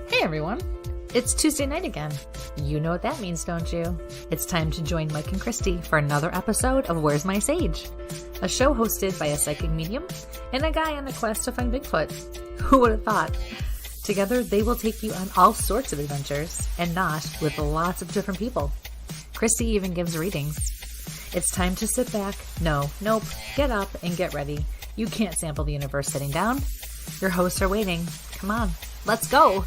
Hey everyone, it's Tuesday night again. You know what that means, don't you? It's time to join Mike and Kristie for another episode of Where's My Sage? A show hosted by a psychic medium and a guy on a quest to find Bigfoot. Who would have thought? Together, they will take you on all sorts of adventures, and not with lots of different people. Kristie even gives readings. It's time to sit back, get up and get ready. You can't sample the universe sitting down. Your hosts are waiting. Come on, let's go!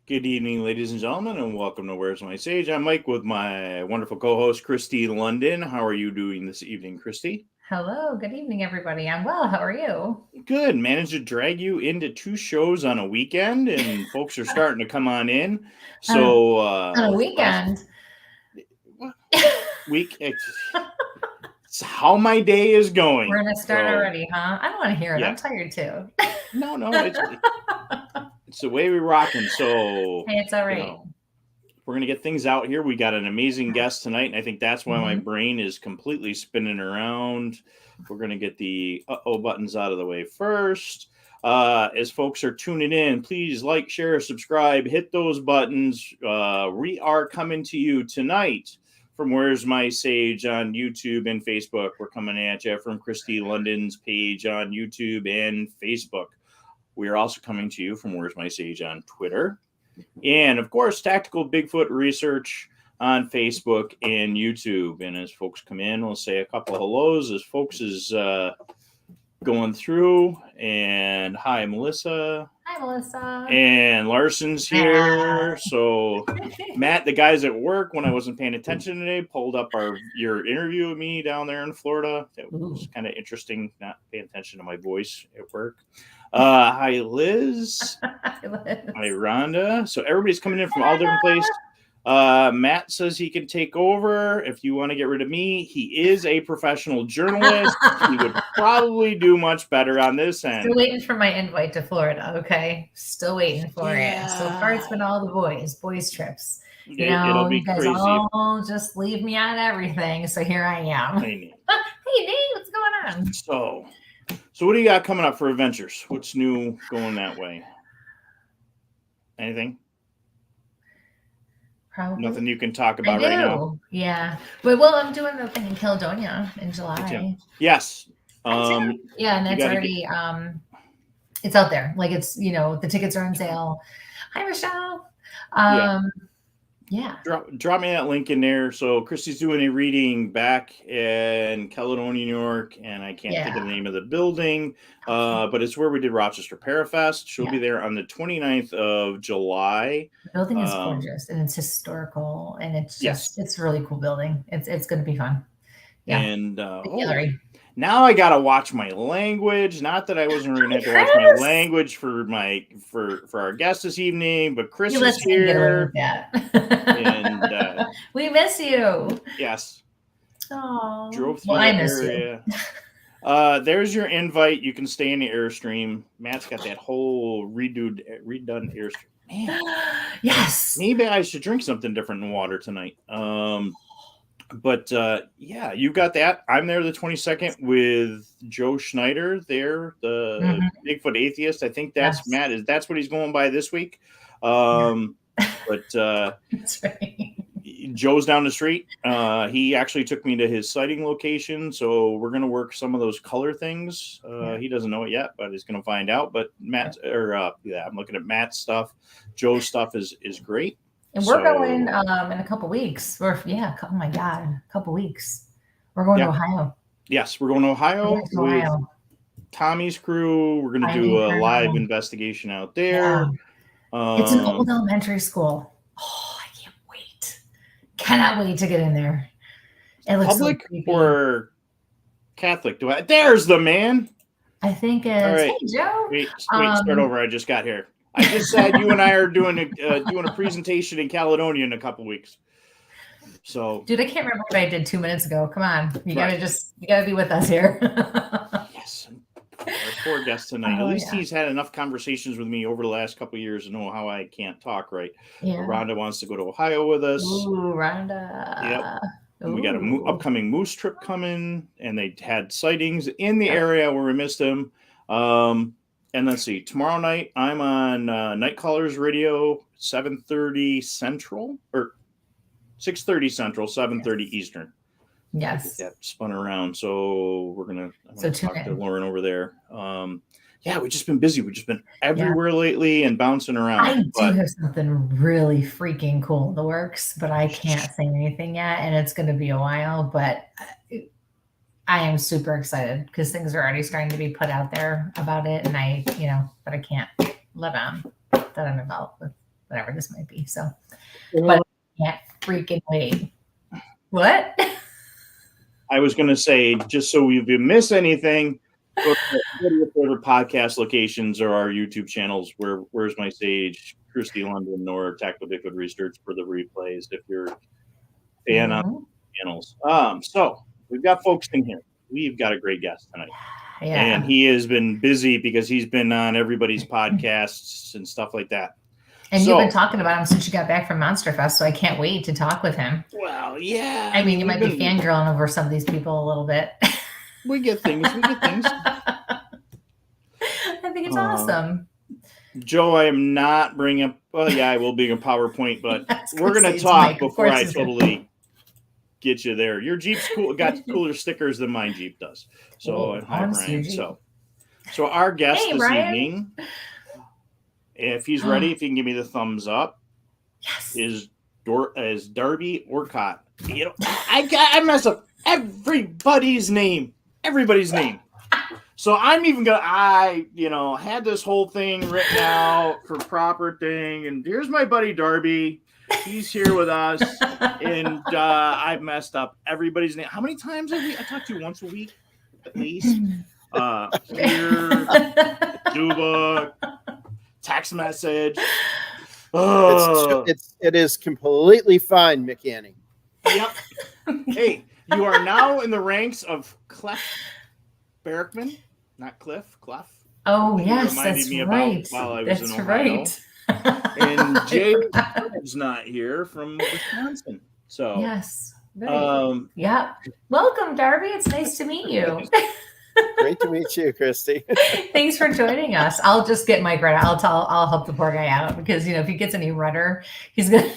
Good evening, ladies and gentlemen, and welcome to Where's My Sage? I'm Mike with my wonderful co-host, Kristie London. How are you doing this evening, Kristie? Hello, good evening, everybody. I'm well. How are you? Good. Managed to drag you into 2 shows on a weekend, and folks are starting to come on in. So on a weekend? It's how my day is going. We're going to start already, huh? I don't want to hear it. Yeah. I'm tired, too. No, it's the way we're rocking. So hey, it's all right. We're going to get things out here. We got an amazing guest tonight, and I think that's why my brain is completely spinning around. We're going to get the buttons out of the way first. As folks are tuning in, please like, share, subscribe, hit those buttons. We are coming to you tonight from Where's My Sage on YouTube and Facebook. We're coming at you from Kristie London's page on YouTube and Facebook. We are also coming to you from Where's My Sage on Twitter. And, of course, Tactical Bigfoot Research on Facebook and YouTube. And as folks come in, we'll say a couple of hellos as folks is going through. And hi, Melissa. Hi, Melissa. And Larson's here. So, Matt, the guys at work, when I wasn't paying attention today, pulled up your interview with me down there in Florida. It was kind of interesting not paying attention to my voice at work. Hi, Liz. Hi, Liz. Hi, Rhonda. So everybody's coming in from all different places. Matt says he can take over if you want to get rid of me. He is a professional journalist. He would probably do much better on this end. Still waiting for my invite to Florida, okay? Still waiting for it. So far, it's been all the boys trips. It'll be you guys crazy. All just leave me on everything. So here I am. Hey, Nate. Hey, Nate, what's going on? So what do you got coming up for adventures? What's new going that way? Anything? Probably. Nothing you can talk about right now? Yeah. Well, I'm doing the thing in Caledonia in July. Yes. And that's already, it's out there. Like it's, the tickets are on sale. Hi, Michelle. Yeah. Drop me that link in there. So Kristie's doing a reading back in Caledonia, New York, and I can't think of the name of the building, but it's where we did Rochester Parafest. She'll be there on the 29th of July. The building is gorgeous, and it's historical, and it's just it's a really cool building. It's going to be fun. Yeah. And now I gotta watch my language. Not that I wasn't going to have to watch my language for our guest this evening, but Chris is here. And we miss you. Yes. Oh. Drove through that area. There's your invite. You can stay in the Airstream. Matt's got that whole redone Airstream. Man. Yes. Maybe I should drink something different than water tonight. But you got that. I'm there the 22nd with Joe Schneider there, the Bigfoot atheist. I think that's Matt. That's what he's going by this week. But that's right. Joe's down the street. He actually took me to his sighting location, so we're going to work some of those color things. He doesn't know it yet, but he's going to find out. But I'm looking at Matt's stuff. Joe's stuff is great. And we're going in a couple weeks. Oh my God, a couple weeks. We're going to Ohio. Yes, we're going to Ohio with Tommy's crew. We're going to do a live investigation out there. Yeah. It's an old elementary school. Oh, I can't wait. Cannot wait to get in there. It looks public or Catholic? There's the man. I think it's. Right. Hey, Joe. Wait, start over. I just got here. I just said you and I are doing a presentation in Caledonia in a couple weeks. So, dude, I can't remember what I did 2 minutes ago. Come on, you gotta be with us here. Yes, our poor guest tonight. At least he's had enough conversations with me over the last couple of years to know how I can't talk right. Yeah. Rhonda wants to go to Ohio with us. Ooh, Rhonda. Yep. We got an Ooh. upcoming moose trip coming, and they had sightings in the area where we missed him. And let's see, tomorrow night I'm on Night Callers Radio, 7:30 Central, or 6:30 Central, 7:30 Eastern. Yes. That spun around. So I'm gonna talk to Lauren over there. Yeah, we've just been busy. We've just been everywhere lately and bouncing around. I do have something really freaking cool in the works, but I can't say anything yet, and it's going to be a while, but I am super excited because things are already starting to be put out there about it, and but I can't let on that I'm involved with whatever this might be. So, but I can't freaking wait. What? I was going to say, just so if you miss anything, go to your favorite podcast locations or our YouTube channels, Where's My Sage, Kristie London, or Tactical Bigfoot Research for the replays if you're a fan on channels. So we've got folks in here. We've got a great guest tonight. Yeah. And he has been busy because he's been on everybody's podcasts and stuff like that. And you've been talking about him since you got back from Monster Fest, so I can't wait to talk with him. Well, yeah. I mean, you might be fangirling over some of these people a little bit. We get things. I think it's awesome. Joe, I am not bringing up. Well, yeah, I will bring a PowerPoint, but we're going to talk before I totally get you there. Your Jeep's cool. Got cooler stickers than mine Jeep does. So, hi, Brian. So our guest this evening, if he's ready, if he can give me the thumbs up, is Darby Orcutt. I messed up everybody's name. So I'm even I had this whole thing written out for proper thing. And here's my buddy Darby. He's here with us. And I've messed up everybody's name. How many times have I talk to you once a week at least? Here, Duba, text message. It is completely fine, McAnnie. Yep. Hey, you are now in the ranks of Clef Berkman, not Cliff. Clef. Oh, yes, that's right. While I was in Ohio. And Jay is not here from Wisconsin. So yes. Yeah. Welcome, Darby. It's nice to meet you. Great to meet you, Kristie. Thanks for joining us. I'll just get Mike right. I'll help the poor guy out because if he gets any rudder, he's gonna.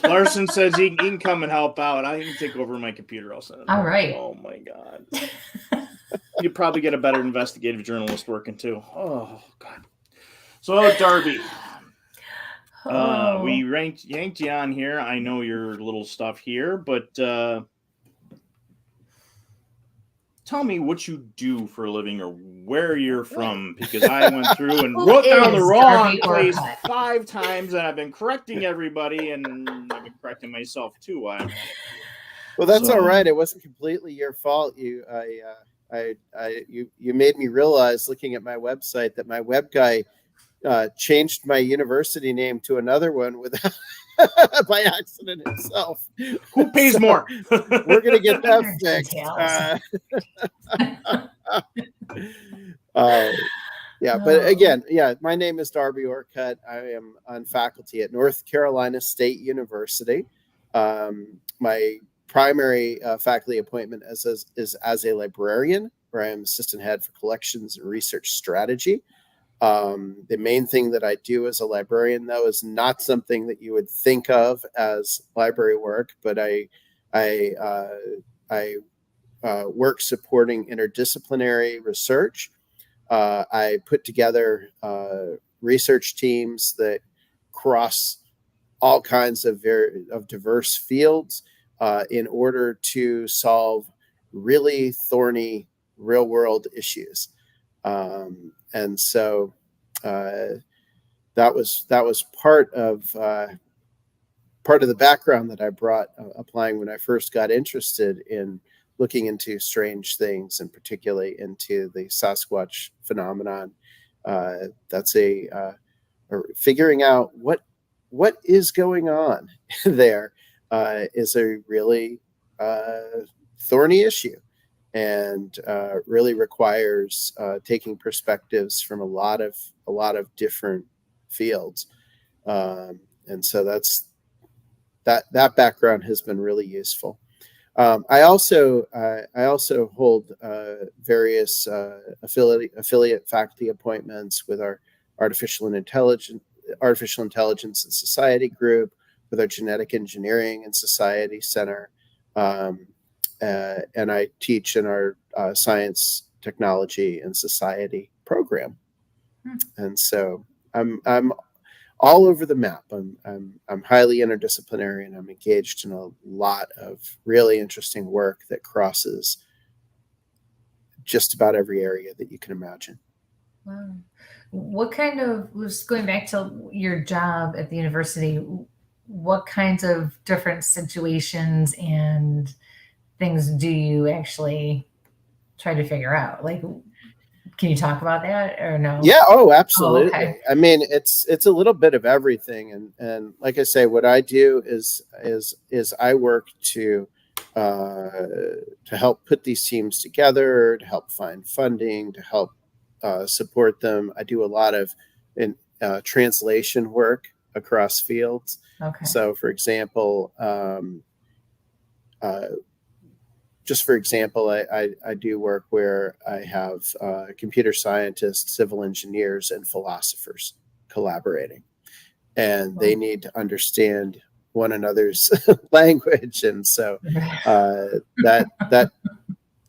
Larson says he can come and help out. I can take over my computer. I'll send it. All right. Oh my God. You'd probably get a better investigative journalist working too. Oh God. So Darby, we yanked you on here. I know your little stuff here, but tell me what you do for a living or where you're from, because I went through and wrote down the wrong place 5 times, and I've been correcting everybody, and I've been correcting myself too. Well, that's all right. It wasn't completely your fault. You made me realize, looking at my website, that my web guy changed my university name to another one without by accident himself. Who pays more? We're gonna get that fixed. But again, my name is Darby Orcutt. I am on faculty at North Carolina State University. My primary faculty appointment is as a librarian, where I am assistant head for collections and research strategy. The main thing that I do as a librarian, though, is not something that you would think of as library work, but I work supporting interdisciplinary research. I put together research teams that cross all kinds of diverse fields in order to solve really thorny real-world issues. And so that was part of the background that I brought applying when I first got interested in looking into strange things, and particularly into the Sasquatch phenomenon. That's figuring out what is going on there is a really thorny issue. And really requires taking perspectives from a lot of different fields, and so that background has been really useful. I also hold various affiliate faculty appointments with our artificial intelligence and society group, with our genetic engineering and society center, and I teach in our science, technology, and society program. And so I'm all over the map. I'm highly interdisciplinary, and I'm engaged in a lot of really interesting work that crosses just about every area that you can imagine. Wow. What kind of, just going back to your job at the university, what kinds of different situations and things do you actually try to figure out? Like, can you talk about that or no? Yeah. Oh, absolutely. Oh, okay. I mean, it's a little bit of everything. And like I say, what I do is I work to help put these teams together, to help find funding, to help support them. I do a lot of translation work across fields. Okay. So, for example, I do work where I have computer scientists, civil engineers, and philosophers collaborating, and they need to understand one another's language, and so that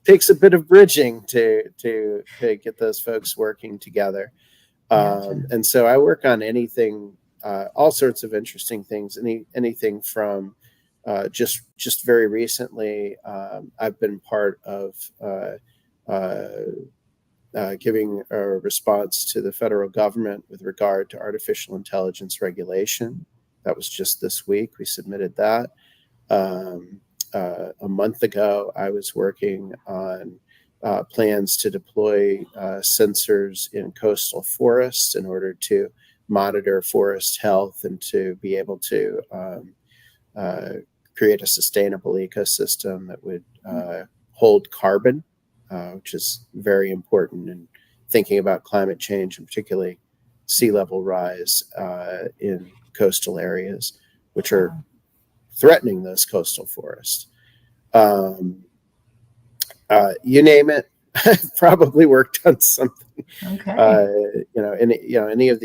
takes a bit of bridging to get those folks working together. And so I work on anything, all sorts of interesting things, anything from just very recently, I've been part of giving a response to the federal government with regard to artificial intelligence regulation. That was just this week. We submitted that. A month ago, I was working on plans to deploy sensors in coastal forests in order to monitor forest health and to be able to create a sustainable ecosystem that would hold carbon, which is very important in thinking about climate change, and particularly sea level rise in coastal areas, which are threatening those coastal forests. You name it, I've probably worked on something. Okay. Any of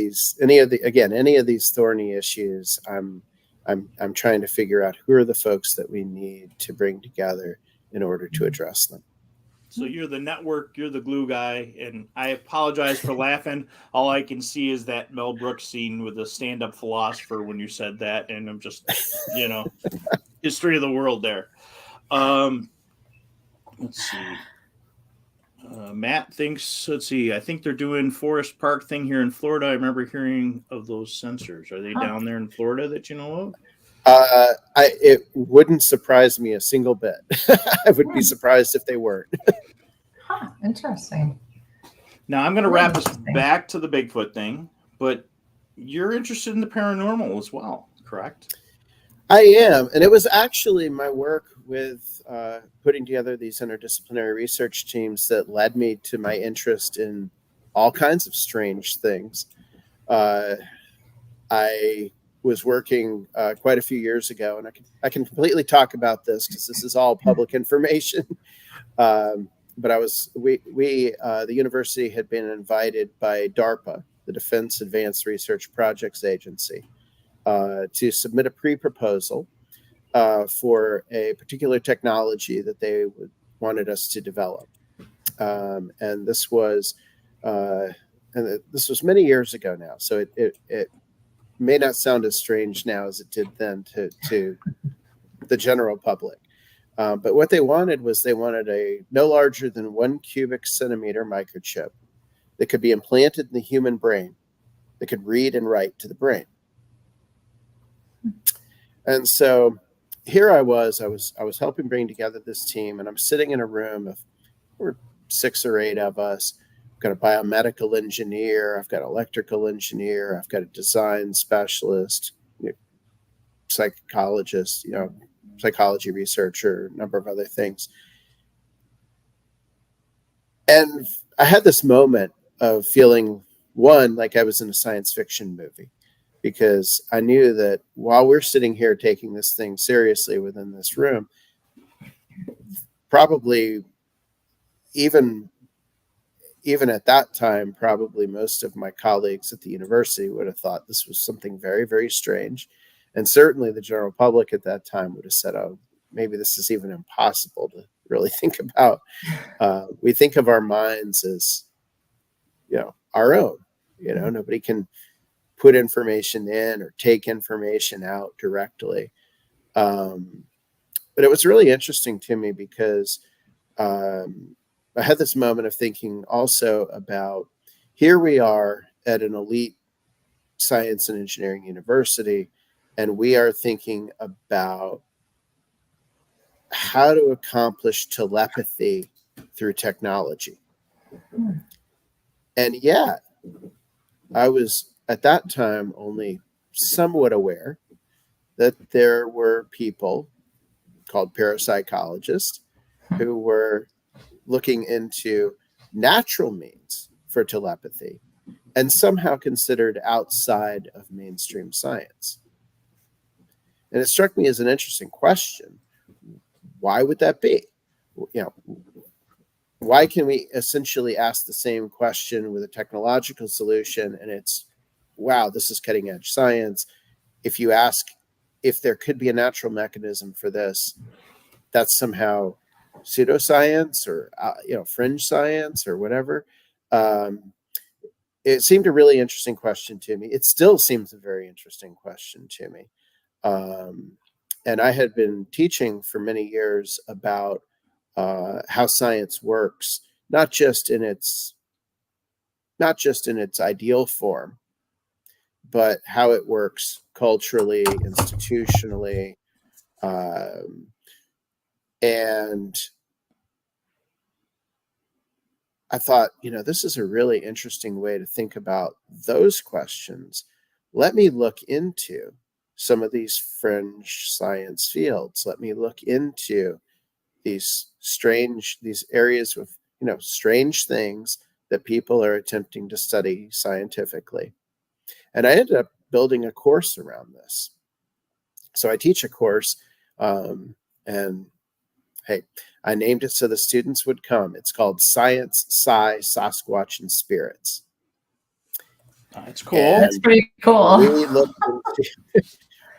these thorny issues, I'm trying to figure out who are the folks that we need to bring together in order to address them. So you're the network, you're the glue guy, and I apologize for laughing. All I can see is that Mel Brooks scene with the stand-up philosopher when you said that, and I'm just, history of the world there. Let's see. Matt thinks, I think they're doing Forest Park thing here in Florida. I remember hearing of those sensors. Are they down there in Florida that you know of? It wouldn't surprise me a single bit. I would be surprised if they weren't. Interesting. Now I'm going to wrap us back to the Bigfoot thing, but you're interested in the paranormal as well, correct? I am, and it was actually my work with putting together these interdisciplinary research teams that led me to my interest in all kinds of strange things. I was working quite a few years ago, and I can completely talk about this because this is all public information. But the university had been invited by DARPA, the Defense Advanced Research Projects Agency, to submit a pre-proposal for a particular technology that they wanted us to develop. And this was many years ago now, so it may not sound as strange now as it did then to the general public. But what they wanted was a no larger than 1 cubic centimeter microchip that could be implanted in the human brain that could read and write to the brain. And so here I was helping bring together this team, and I'm sitting in a room of 6 or 8 of us. I've got a biomedical engineer, I've got an electrical engineer, I've got a design specialist, psychologist, psychology researcher, a number of other things. And I had this moment of feeling, one, like I was in a science fiction movie, because I knew that while we're sitting here taking this thing seriously within this room, probably even at that time, probably most of my colleagues at the university would have thought this was something very, very strange. And certainly the general public at that time would have said, oh, maybe this is even impossible to really think about. We think of our minds as, our own. Nobody can put information in or take information out directly. But it was really interesting to me because I had this moment of thinking also about, here we are at an elite science and engineering university, and we are thinking about how to accomplish telepathy through technology. And yet, I was at that time only somewhat aware that there were people called parapsychologists who were looking into natural means for telepathy and somehow considered outside of mainstream science. And it struck me as an interesting question. Why would that be? Why can we essentially ask the same question with a technological solution and it's, wow, this is cutting edge science. If you ask if there could be a natural mechanism for this, that's somehow pseudoscience or fringe science or whatever. It seemed a really interesting question to me. It still seems a very interesting question to me. And I had been teaching for many years about how science works, not just in its ideal form, but how it works culturally, institutionally, and I thought, this is a really interesting way to think about those questions. Let me look into some of these fringe science fields. Let me look into these areas with, strange things that people are attempting to study scientifically. And I ended up building a course around this. So I teach a course, and hey, I named it so the students would come. It's called Science, Psi, Sasquatch, and Spirits. That's cool. And that's pretty cool.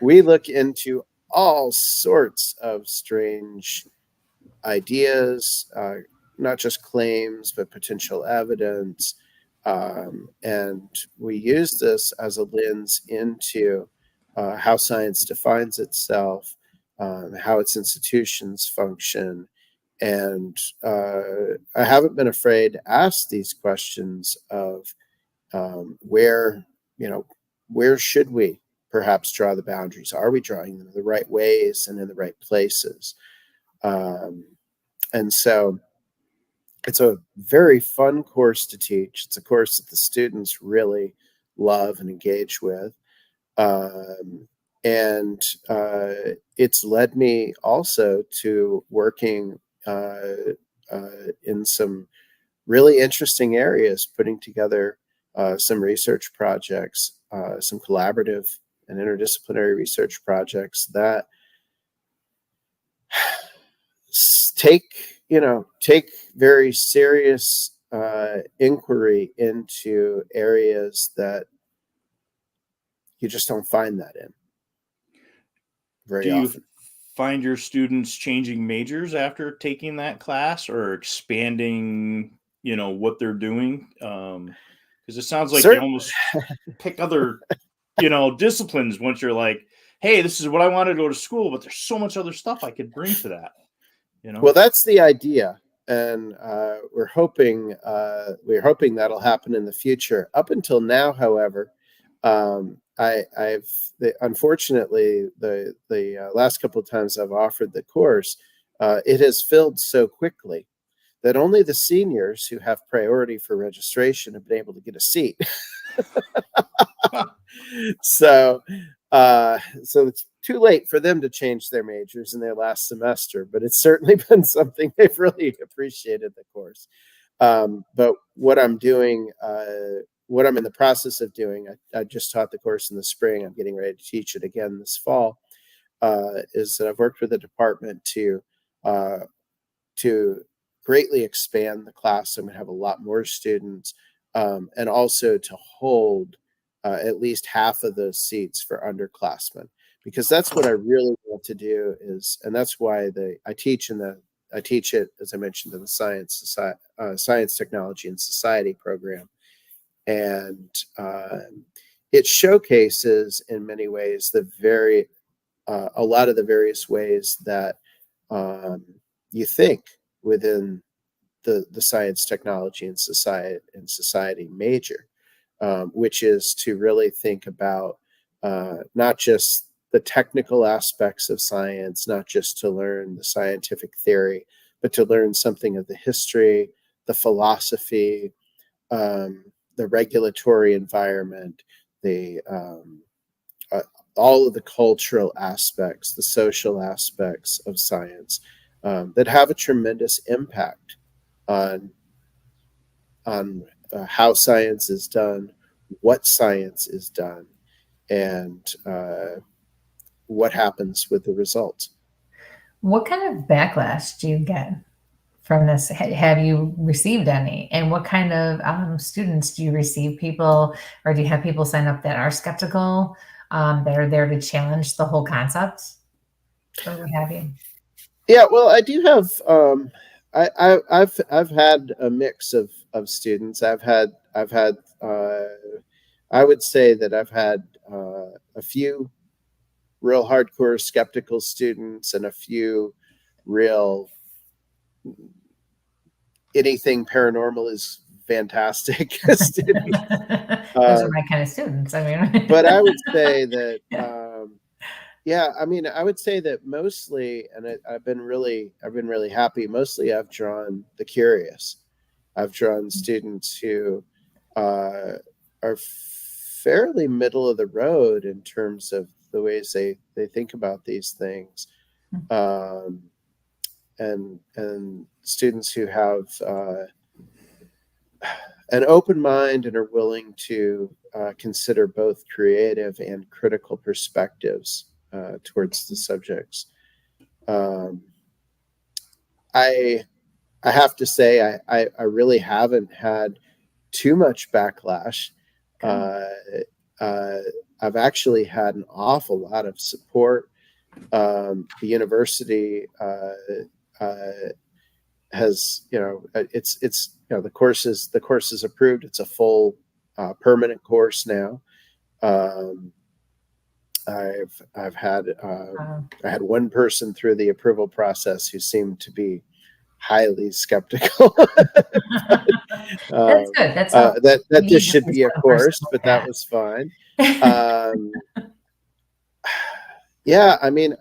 We look into all sorts of strange ideas, not just claims, but potential evidence. And we use this as a lens into how science defines itself, how its institutions function. And I haven't been afraid to ask these questions of where should we perhaps draw the boundaries? Are we drawing them in the right ways and in the right places? And so it's a very fun course to teach. It's a course that the students really love and engage with. And it's led me also to working in some really interesting areas, putting together some research projects, some collaborative and interdisciplinary research projects that take very serious inquiry into areas that you just don't find that in very often. Do you find your students changing majors after taking that class or expanding, what they're doing? Because it sounds like you almost pick other, disciplines once you're like, hey, this is what I want to go to school, but there's so much other stuff I could bring to that. Well, that's the idea, and we're hoping that'll happen in the future. Up until now, however, unfortunately the last couple of times I've offered the course, it has filled so quickly that only the seniors who have priority for registration have been able to get a seat. So it's too late for them to change their majors in their last semester, but it's certainly been something they've really appreciated the course. But what I'm doing, what I'm in the process of doing, I just taught the course in the spring. I'm getting ready to teach it again this fall, is that I've worked with the department to to greatly expand the classroom and have a lot more students, and also to hold at least half of those seats for underclassmen, because that's what I really want to do and that's why I teach it, as I mentioned, in the science, technology, and society program. And it showcases in many ways a lot of the various ways that you think within the science, technology, and society major, which is to really think about not just the technical aspects of science, not just to learn the scientific theory, but to learn something of the history, the philosophy, the regulatory environment, all of the cultural aspects, the social aspects of science that have a tremendous impact on how science is done, what science is done, and what happens with the results. What kind of backlash do you get from this? Have you received any? And what kind of students do you receive? People, or do you have people sign up that are skeptical, that are there to challenge the whole concept, or what have you? Yeah, well, I do have. I've had a mix of students. I've had. I would say that I've had a few real hardcore skeptical students and a few real anything paranormal is fantastic students. Those are my kind of students. I mean, but I would say that, yeah. I would say that mostly, and I've been really happy. Mostly, I've drawn the curious. I've drawn students who are fairly middle of the road in terms of the ways they think about these things, and students who have an open mind and are willing to consider both creative and critical perspectives towards the subjects. I have to say I really haven't had too much backlash. I've actually had an awful lot of support. The university has, it's the course is approved. It's a full permanent course now. I've had I had one person through the approval process who seemed to be highly skeptical. That's good. That's that this should be a course, but that was fine. Yeah, I mean,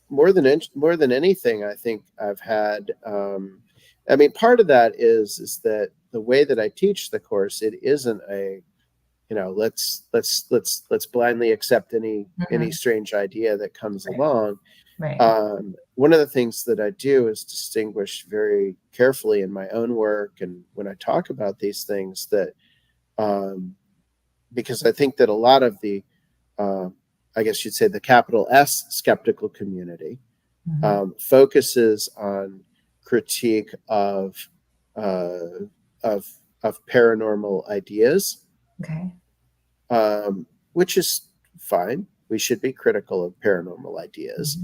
more than anything, I think I've had. I mean, part of that is that the way that I teach the course, it isn't a, let's blindly accept any strange idea that comes along. Right. One of the things that I do is distinguish very carefully in my own work and when I talk about these things that, because I think that a lot of the, I guess you'd say the capital S skeptical community focuses on critique of paranormal ideas, which is fine. We should be critical of paranormal ideas.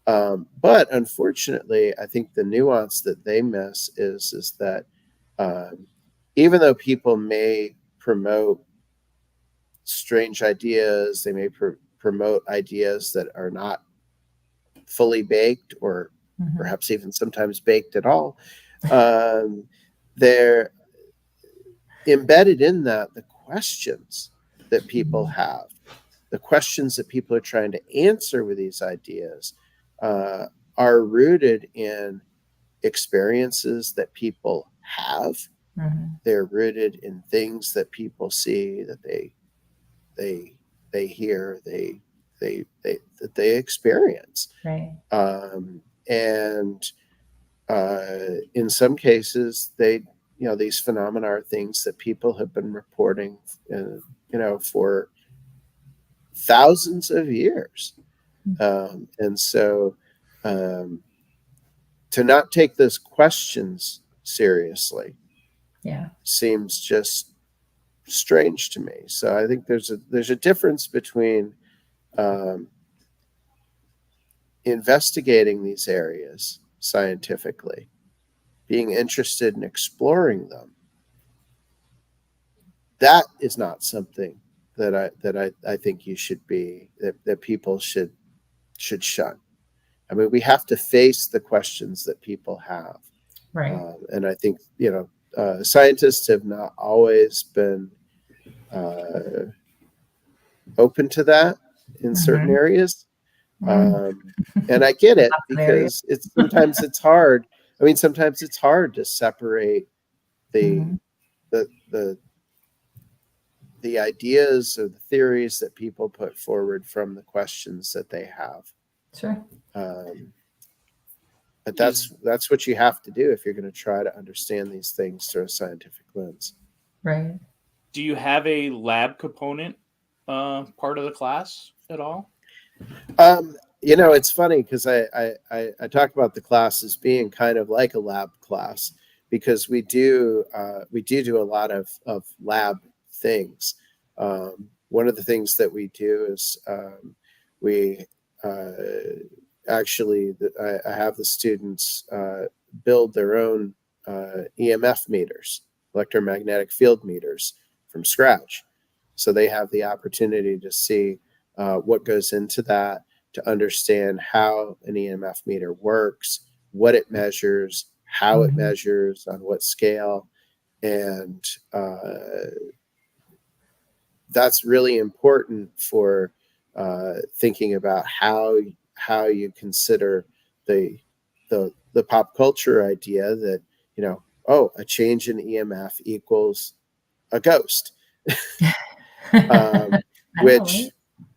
But unfortunately, I think the nuance that they miss is that even though people may promote strange ideas, they may promote ideas that are not fully baked or perhaps even sometimes baked at all, they're embedded in that the questions that people have, the questions that people are trying to answer with these ideas are rooted in experiences that people have. They're rooted in things that people see, that they hear, that they experience. Right. And in some cases, these phenomena are things that people have been reporting, for thousands of years. And so to not take those questions seriously seems just strange to me. So I think there's a difference between investigating these areas scientifically, being interested in exploring them. That is not something that I think you should be, that people should shun. I mean, we have to face the questions that people have. Right. And I think, scientists have not always been open to that in certain areas. And I get it, because sometimes it's hard. I mean, sometimes it's hard to separate the ideas or the theories that people put forward from the questions that they have. Sure. But that's what you have to do if you're going to try to understand these things through a scientific lens. Right. Do you have a lab component part of the class at all? It's funny because I talk about the class as being kind of like a lab class, because we do a lot of lab things. One of the things that we do is we actually, I have the students build their own EMF meters, electromagnetic field meters, from scratch. So they have the opportunity to see what goes into that, to understand how an EMF meter works, what it measures, how it measures, on what scale. And that's really important for thinking about how you consider the pop culture idea that, a change in EMF equals a ghost, which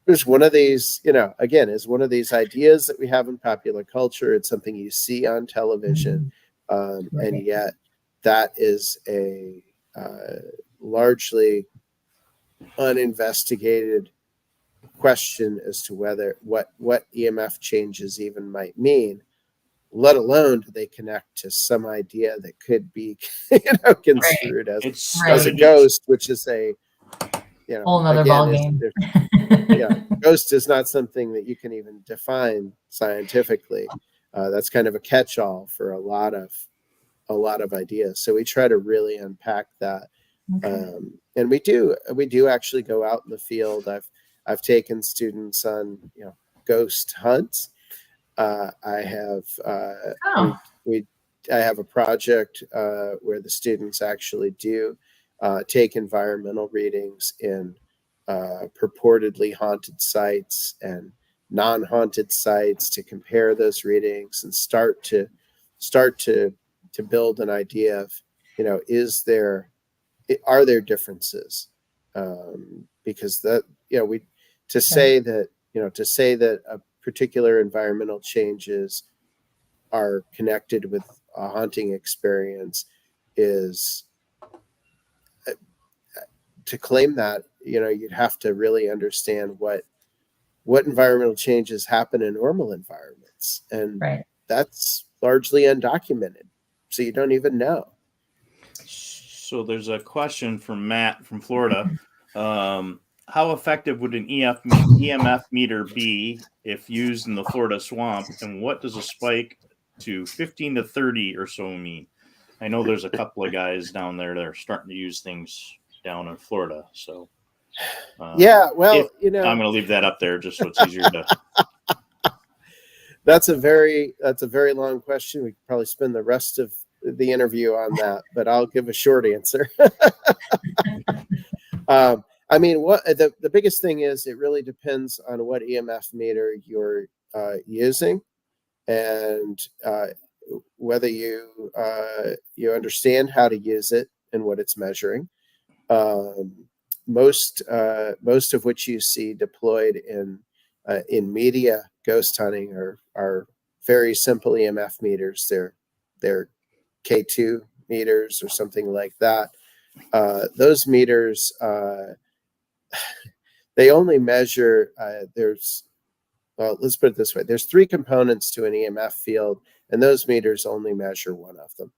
is one of these, again, is one of these ideas that we have in popular culture. It's something you see on television, and yet that is a largely uninvestigated question as to whether what EMF changes even might mean, let alone do they connect to some idea that could be construed as a ghost, which is a whole nother ballgame. Ghost is not something that you can even define scientifically. That's kind of a catch-all for a lot of ideas. So we try to really unpack that. And we do actually go out in the field. I've taken students on ghost hunts. I have a project where the students actually do take environmental readings in purportedly haunted sites and non-haunted sites, to compare those readings and start to build an idea of, are there differences? Because that, to say that a particular environmental changes are connected with a haunting experience is, to claim that, you'd have to really understand what environmental changes happen in normal environments. And that's largely undocumented. So you don't even know. So there's a question from Matt from Florida. How effective would an EMF meter be if used in the Florida swamp? And what does a spike to 15 to 30 or so mean? I know there's a couple of guys down there that are starting to use things down in Florida. So I'm going to leave that up there just so it's easier to. That's a very long question. We could probably spend the rest of the interview on that, but I'll give a short answer. I mean, what the biggest thing is, it really depends on what EMF meter you're using, and whether you understand how to use it and what it's measuring. Most of what you see deployed in media ghost hunting are very simple EMF meters. They're K2 meters or something like that. Those meters, they only measure, let's put it this way. There's three components to an EMF field, and those meters only measure one of them.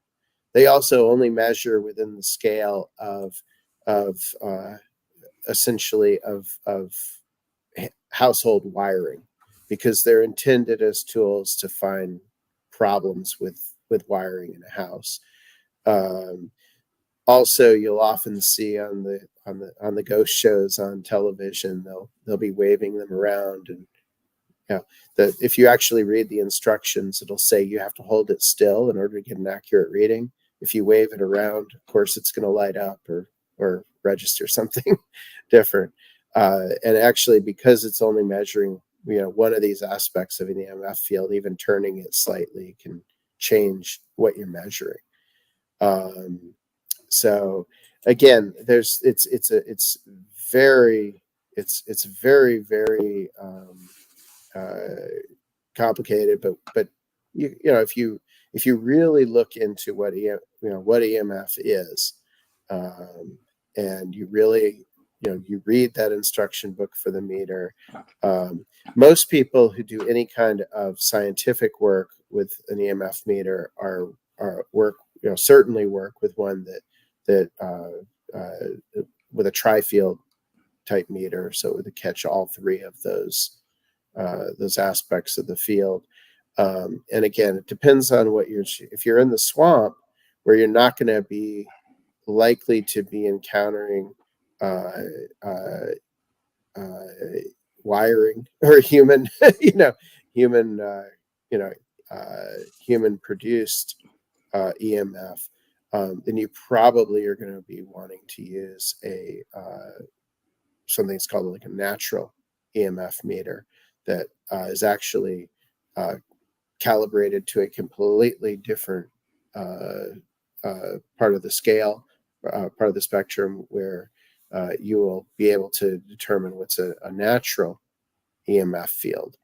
They also only measure within the scale of essentially of household wiring, because they're intended as tools to find problems with wiring in a house. Also, you'll often see on the ghost shows on television, they'll be waving them around, and if you actually read the instructions, it'll say you have to hold it still in order to get an accurate reading. If you wave it around, of course, it's going to light up or register something different. And actually, because it's only measuring, one of these aspects of an EMF field, even turning it slightly can change what you're measuring. So again, it's very complicated, but if you really look into what EMF is, and you really you read that instruction book for the meter, most people who do any kind of scientific work with an EMF meter are certainly work with one that with a tri-field type meter, so it would catch all three of those aspects of the field. And again, it depends on if you're in the swamp, where you're not going to be likely to be encountering wiring or human produced EMF, then you probably are going to be wanting to use something that's called like a natural EMF meter that is actually calibrated to a completely different part of the scale, part of the spectrum, where you will be able to determine what's a natural EMF field.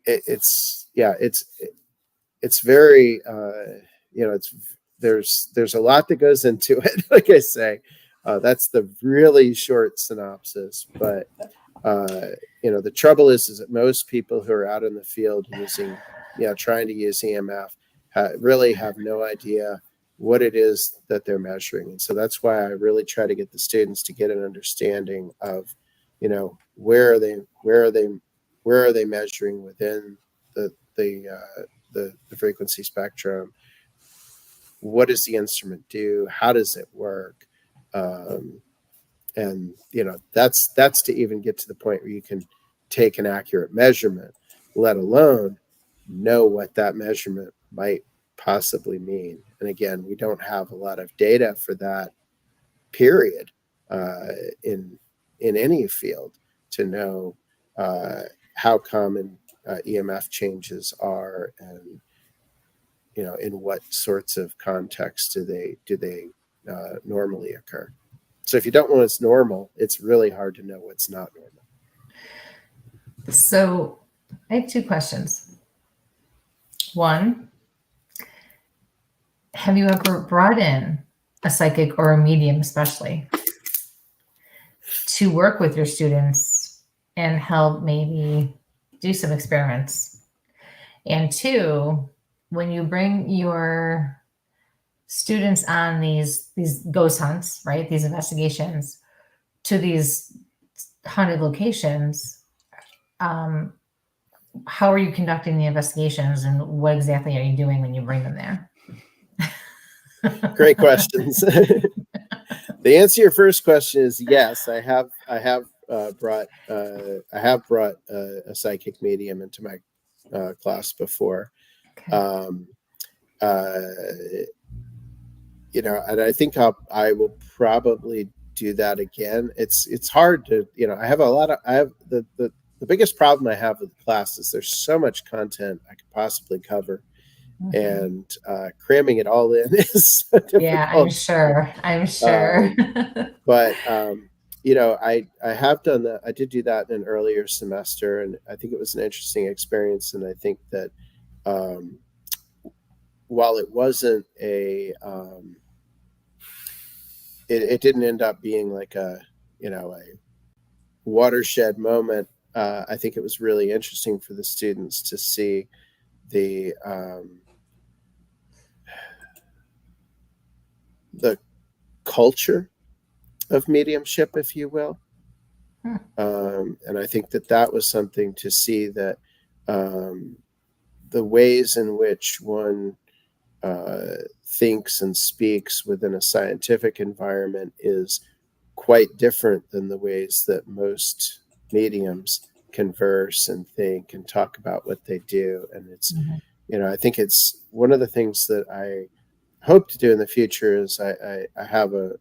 It's very there's a lot that goes into it. Like I say, that's the really short synopsis. But the trouble is that most people who are out in the field trying to use EMF really have no idea what it is that they're measuring. And so that's why I really try to get the students to get an understanding of, where are they measuring within the frequency spectrum. What does the instrument do? How does it work? And that's to even get to the point where you can take an accurate measurement, let alone know what that measurement might possibly mean. And again, we don't have a lot of data for that period in any field to know how common EMF changes are, and in what sorts of contexts do they normally occur. So if you don't know what's normal, it's really hard to know what's not normal. So I have two questions. One, have you ever brought in a psychic or a medium especially to work with your students and help maybe do some experiments? And two, when you bring your students on these ghost hunts, right, these investigations to these haunted locations, how are you conducting the investigations, and what exactly are you doing when you bring them there? Great questions. The answer to your first question is yes. I have brought a psychic medium into my class before. Okay. And I think I will probably do that again. It's hard to, I have the biggest problem I have with the class is there's so much content I could possibly cover. Mm-hmm. And cramming it all in is so difficult. Yeah, I'm sure. But I have done that. I did do that in an earlier semester, and I think it was an interesting experience. And I think that while it wasn't it didn't end up being like a watershed moment, I think it was really interesting for the students to see the culture of mediumship, if you will. And I think that was something to see, that the ways in which one thinks and speaks within a scientific environment is quite different than the ways that most mediums converse and think and talk about what they do. And it's, I think it's one of the things that I hope to do in the future is I have a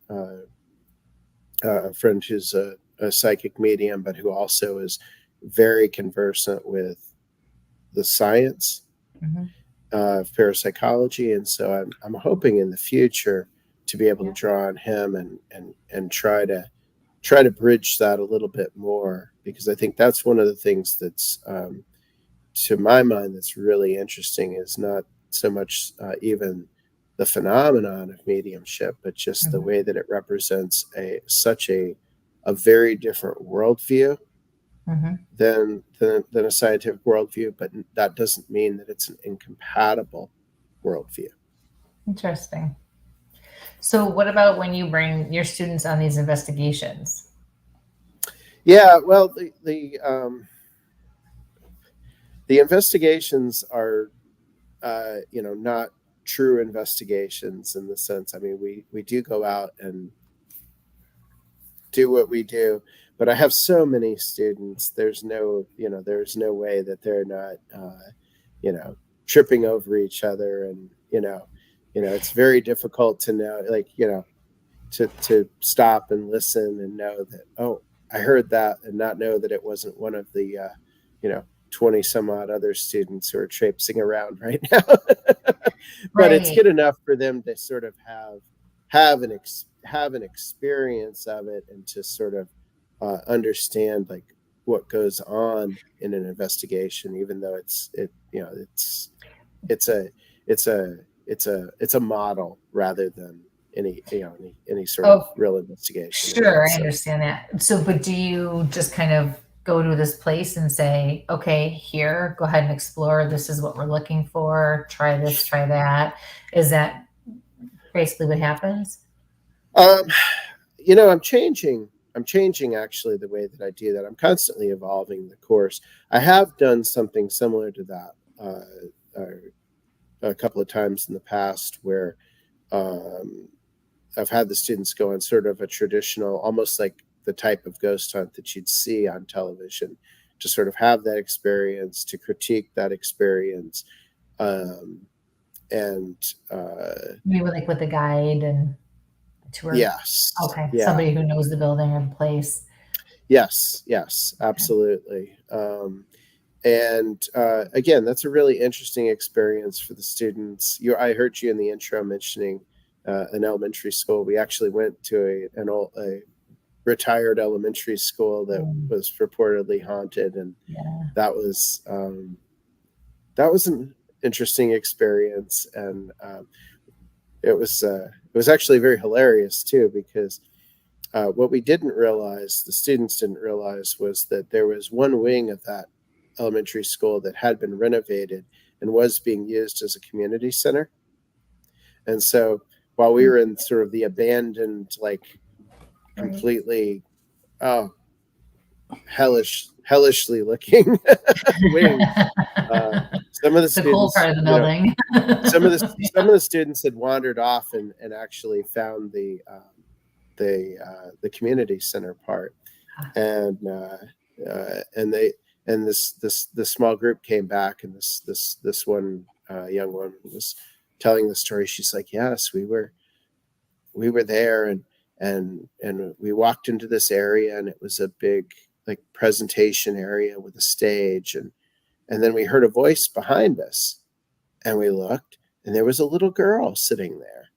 friend who's a psychic medium, but who also is very conversant with the science of parapsychology. And so I'm hoping in the future to be able to draw on him and try to bridge that a little bit more, because I think that's one of the things that's to my mind that's really interesting, is not so much even the phenomenon of mediumship, but just the way that it represents such a very different worldview than a scientific worldview. But that doesn't mean that it's an incompatible worldview. Interesting. So what about when you bring your students on these investigations? Yeah, well, the investigations are, not true investigations in the sense, I mean, we do go out and do what we do, but I have so many students, there's no way that they're not, tripping over each other. And, it's very difficult to know, like, to stop and listen and know that, oh, I heard that, and not know that it wasn't one of the, 20 some odd other students who are traipsing around right now. But it's good enough for them to sort of have an experience of it, and to sort of understand like what goes on in an investigation, even though it's a model rather than any sort of real investigation. Sure, I understand that. So, but do you just kind of go to this place and say, okay, here, go ahead and explore. This is what we're looking for. Try this, try that. Is that basically what happens? I'm changing actually the way that I do that. I'm constantly evolving the course. I have done something similar to that a couple of times in the past, where I've had the students go on sort of a traditional, almost like the type of ghost hunt that you'd see on television, to sort of have that experience, to critique that experience. Maybe like with a guide and tour. Yes. Okay. Yeah. Somebody who knows the building or the place. Yes, absolutely. And again, that's a really interesting experience for the students. I heard you in the intro mentioning an elementary school. We actually went to a retired elementary school that was purportedly haunted, and that was an interesting experience. And it was actually very hilarious too, because what we didn't realize, the students didn't realize, was that there was one wing of that elementary school that had been renovated and was being used as a community center. And so while we were in sort of the abandoned, like completely hellishly looking wing, some of the students, cool part of the building. some of the students had wandered off and actually found the community center part, and this small group came back, and this one young woman was telling the story. She's like, yes, we were there, and we walked into this area, and it was a big like presentation area with a stage, and then we heard a voice behind us, and we looked, and there was a little girl sitting there.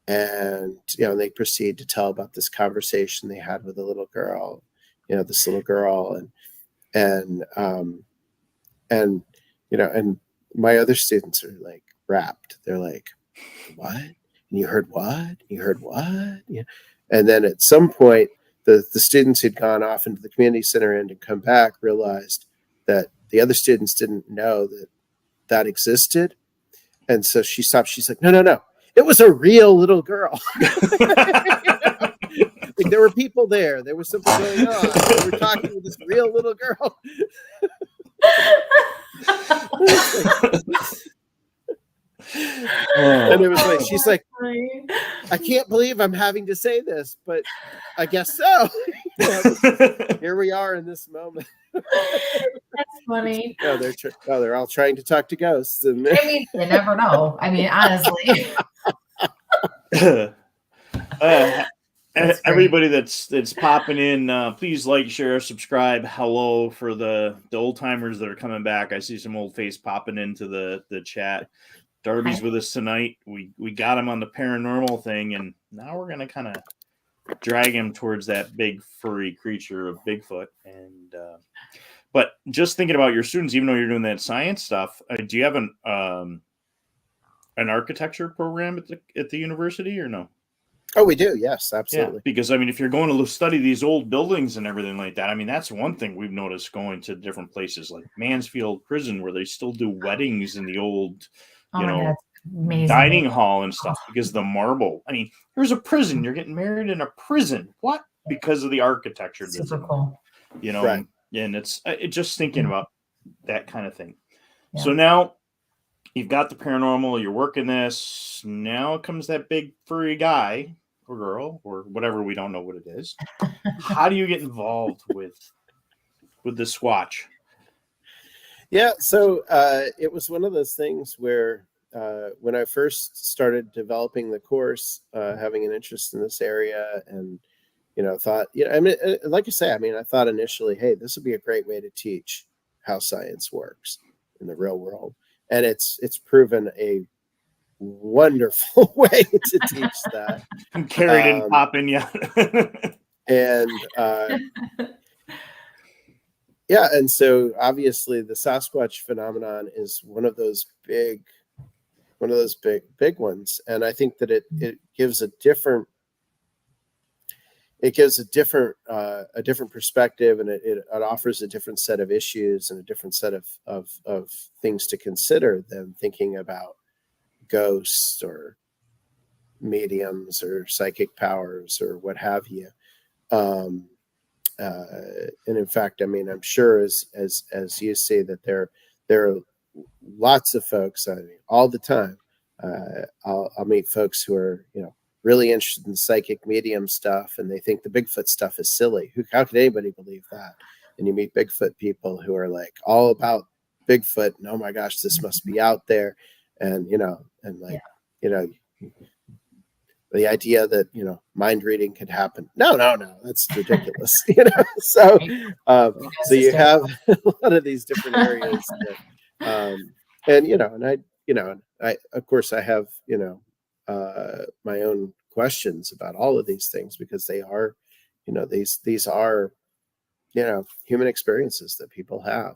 And, they proceed to tell about this conversation they had with a little girl, this little girl. And my other students are like rapt. They're like, what? And you heard what? You heard what? Yeah. And then at some point, the students who'd gone off into the community center and come back realized that the other students didn't know that that existed. And so she stopped. She's like, no. It was a real little girl. Like there were people there. There was something going on. We were talking with this real little girl. And it was like, she's like, I can't believe I'm having to say this, but I guess so. Here we are in this moment. That's funny. They're all trying to talk to ghosts. And I mean, you never know. I mean, honestly. Everybody that's popping in, please like, share, subscribe. Hello for the old timers that are coming back. I see some old face popping into the chat. Darby's with us tonight. We got him on the paranormal thing, and now we're gonna kind of drag him towards that big furry creature of Bigfoot. And but just thinking about your students, even though you're doing that science stuff, do you have an architecture program at the university or no? Oh, we do. Yes, absolutely. Yeah, because I mean, if you're going to study these old buildings and everything like that, I mean, that's one thing we've noticed going to different places like Mansfield Prison, where they still do weddings in the old, dining hall and stuff because the marble. I mean, here's a prison. You're getting married in a prison. What? Because of the architecture. Super cool. Right. And it's just thinking about that kind of thing. Yeah. So now you've got the paranormal, you're working this. Now comes that big furry guy or girl or whatever. We don't know what it is. How do you get involved with the Squatch? Yeah. So it was one of those things where when I first started developing the course, having an interest in this area and, thought, I mean, like I say, I mean, I thought initially, hey, this would be a great way to teach how science works in the real world. And it's proven a wonderful way to teach that. Carrie didn't pop in yet. And yeah, and so obviously the Sasquatch phenomenon is one of those big ones. And I think that it gives a different perspective, and it offers a different set of issues and a different set of things to consider than thinking about ghosts or mediums or psychic powers or what have you. And in fact, I mean, I'm sure as you say that there are lots of folks, I mean, all the time. I'll meet folks who are, really interested in psychic medium stuff, and they think the Bigfoot stuff is silly. How could anybody believe that? And you meet Bigfoot people who are like all about Bigfoot, and oh my gosh, this must be out there, and the idea that mind reading could happen. No, that's ridiculous. So you have a lot of these different areas, I of course I have my own questions about all of these things because they are, these are, human experiences that people have.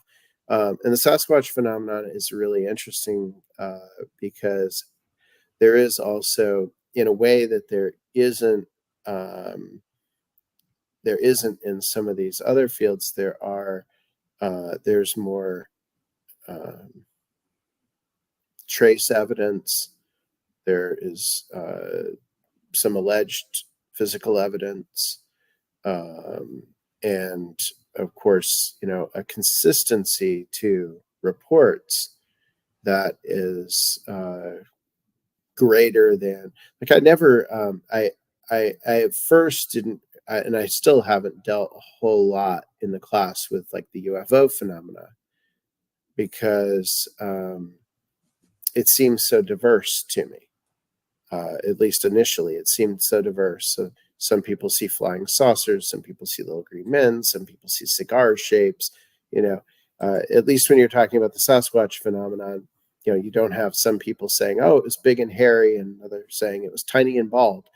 And the Sasquatch phenomenon is really interesting because there is also, in a way that there isn't in some of these other fields, there's more trace evidence. There is some alleged physical evidence, and of course, a consistency to reports that is greater than. Like I never, I at first didn't, and I still haven't dealt a whole lot in the class with like the UFO phenomena because it seems so diverse to me. At least initially, it seemed so diverse. So some people see flying saucers, some people see little green men, some people see cigar shapes. At least when you're talking about the Sasquatch phenomenon, you don't have some people saying, "Oh, it was big and hairy," and others saying it was tiny and bald.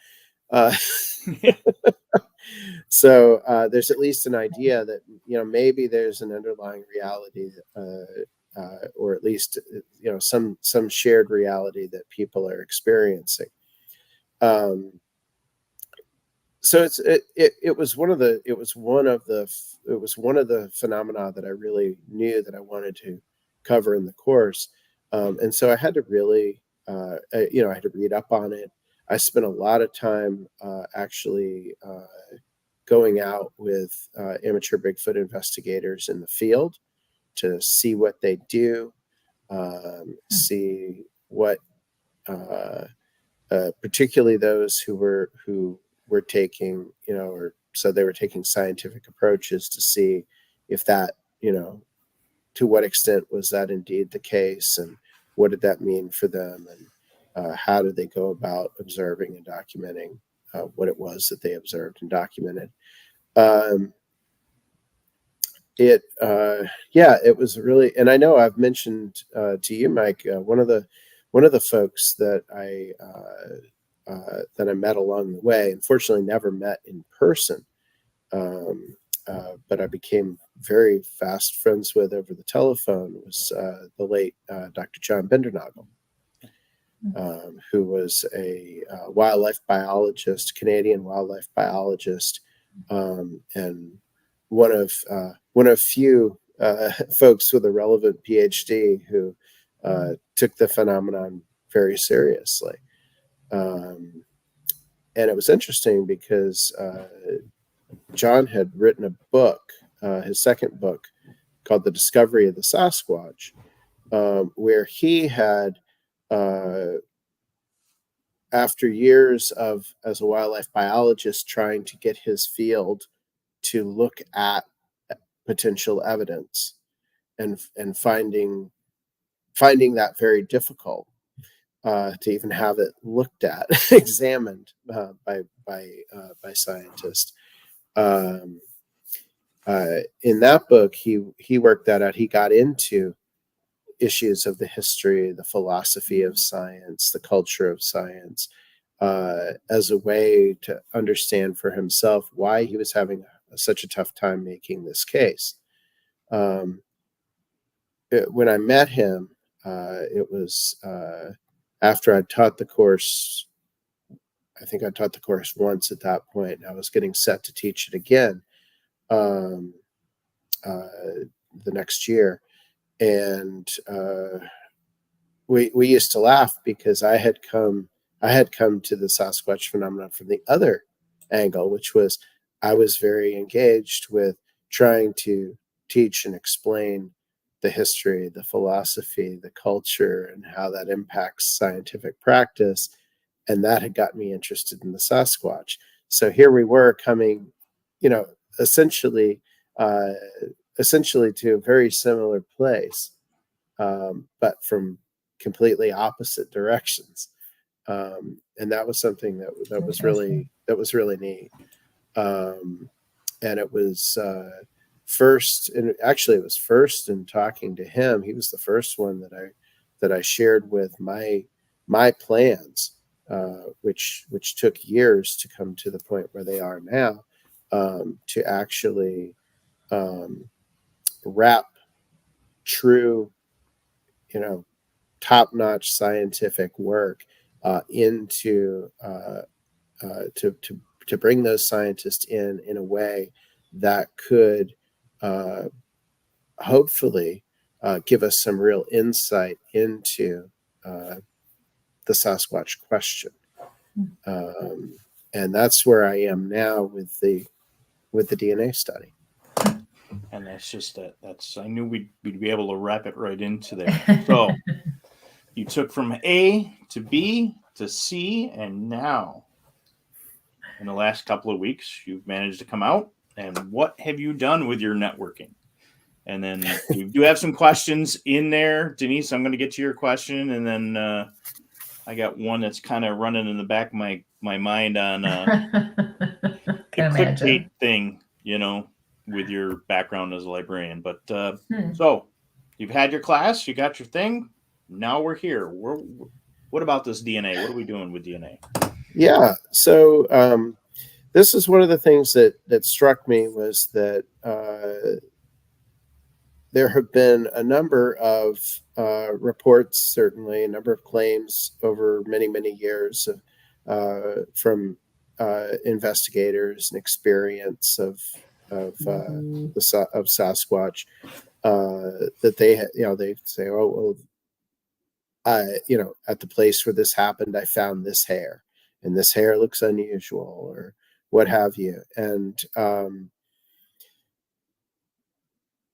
So there's at least an idea that maybe there's an underlying reality. Or at least some shared reality that people are experiencing. So it was one of the phenomena that I really knew that I wanted to cover in the course. And so I had to really, I had to read up on it. I spent a lot of time actually going out with amateur Bigfoot investigators in the field to see what they do, see what, particularly those who were taking, or so they were taking scientific approaches to see if that, to what extent was that indeed the case, and what did that mean for them, and how did they go about observing and documenting what it was that they observed and documented. It was really, and I know I've mentioned to you, Mike, one of the folks that I met along the way, unfortunately never met in person, but I became very fast friends with over the telephone, was the late Dr. John Bindernagel, who was a wildlife biologist, Canadian wildlife biologist, and one of few folks with a relevant PhD who took the phenomenon very seriously. And it was interesting because John had written a book, his second book, called The Discovery of the Sasquatch, where he had, after years as a wildlife biologist trying to get his field to look at potential evidence and finding that very difficult, to even have it looked at, examined by scientists. In that book, he worked that out. He got into issues of the history, the philosophy of science, the culture of science, as a way to understand for himself why he was having such a tough time making this case. When I met him, it was after I'd taught the course. I think I taught the course once at that point. I was getting set to teach it again the next year. And we used to laugh because I had come to the Sasquatch phenomenon from the other angle, which was I was very engaged with trying to teach and explain the history, the philosophy, the culture, and how that impacts scientific practice. And that had got me interested in the Sasquatch. So here we were coming, essentially to a very similar place, but from completely opposite directions. And that was something that was really neat. And it was first, and actually it was first in talking to him. He was the first one that I shared with my plans, which took years to come to the point where they are now, to actually wrap true, top-notch scientific work into to bring those scientists in a way that could hopefully give us some real insight into the Sasquatch question. And that's where I am now with the DNA study. And that's just that's I knew we'd be able to wrap it right into there. So you took from A to B to C, and now in the last couple of weeks you've managed to come out. And what have you done with your networking? And then we do have some questions in there. Denise, I'm going to get to your question, and then I got one that's kind of running in the back of my mind on the clickbait thing, with your background as a librarian. But so you've had your class, you got your thing. Now we're here. What about this DNA? What are we doing with DNA? Yeah. So this is one of the things that struck me was that there have been a number of reports, certainly a number of claims over many, many years from investigators and experience of Sasquatch, that they say, oh, well, at the place where this happened, I found this hair, and this hair looks unusual, or what have you. And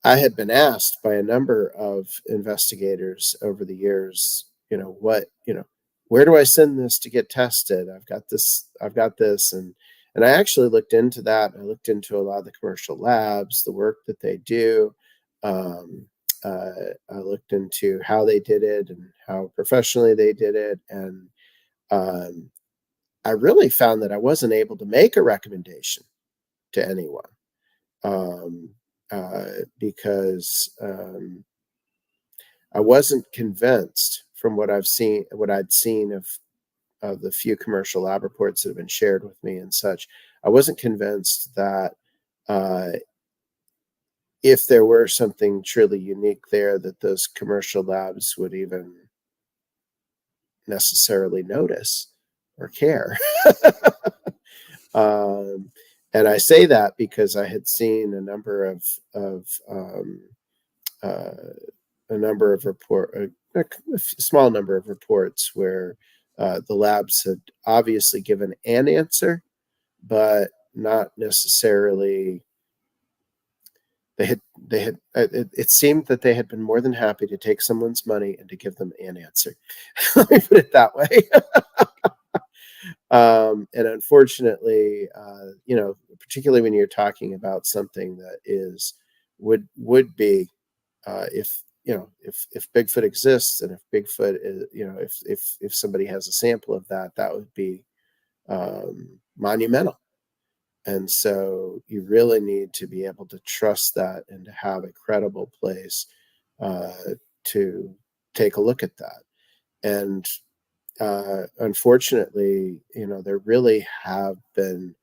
I had been asked by a number of investigators over the years, where do I send this to get tested? I've got this. And I actually looked into that. I looked into a lot of the commercial labs, the work that they do. I looked into how they did it and how professionally they did it. And I really found that I wasn't able to make a recommendation to anyone. Because I wasn't convinced from what I'd seen of the few commercial lab reports that have been shared with me and such. I wasn't convinced that if there were something truly unique there, that those commercial labs would even necessarily notice or care. And I say that because I had seen a small number of reports where the labs had obviously given an answer, but not necessarily. It seemed that they had been more than happy to take someone's money and to give them an answer. Let me put it that way. And unfortunately, particularly when you're talking about something that would be, if Bigfoot exists, and if Bigfoot is, if somebody has a sample of that, that would be monumental. And so you really need to be able to trust that and to have a credible place to take a look at that. And unfortunately, there really have been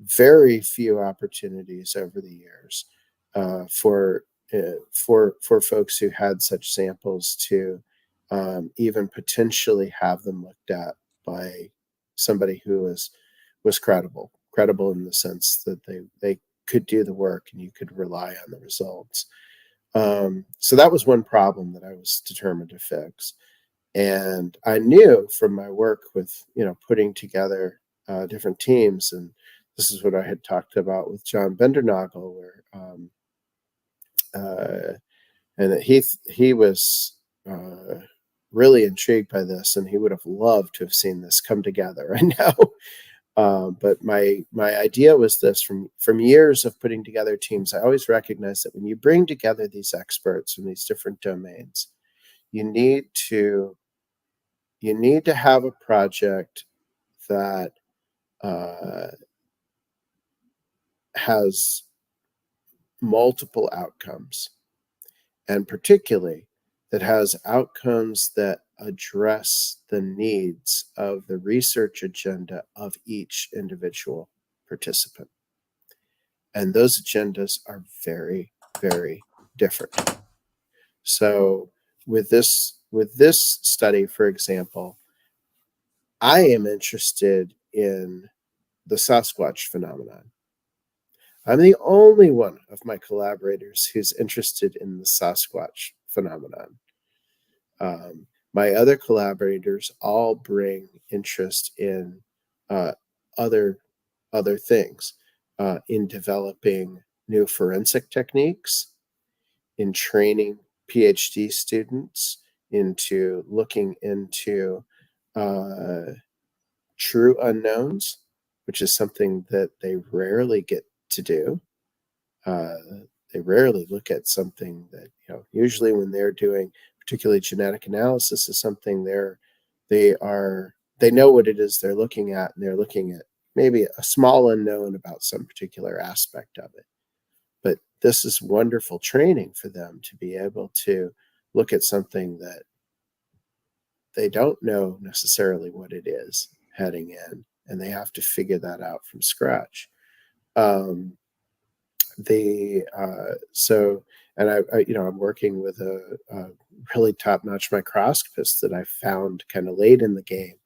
very few opportunities over the years for folks who had such samples to even potentially have them looked at by somebody who was credible in the sense that they could do the work and you could rely on the results. So that was one problem that I was determined to fix. And I knew from my work with, putting together different teams, and this is what I had talked about with John Bendernagel, where and that he was really intrigued by this, and he would have loved to have seen this come together. I know, but my idea was this: from years of putting together teams, I always recognized that when you bring together these experts from these different domains, you need to have a project that has multiple outcomes, and particularly that has outcomes that address the needs of the research agenda of each individual participant. And those agendas are very, very different. So with this study, for example, I am interested in the Sasquatch phenomenon. I'm the only one of my collaborators who's interested in the Sasquatch phenomenon. My other collaborators all bring interest in other things, in developing new forensic techniques, in training PhD students, into looking into true unknowns, which is something that they rarely get to do. They rarely look at something that, usually when they're doing particularly genetic analysis is something they know what it is they're looking at, and they're looking at maybe a small unknown about some particular aspect of it. But this is wonderful training for them to be able to look at something that they don't know necessarily what it is heading in, and they have to figure that out from scratch. I'm working with a really top-notch microscopist that I found kind of late in the game,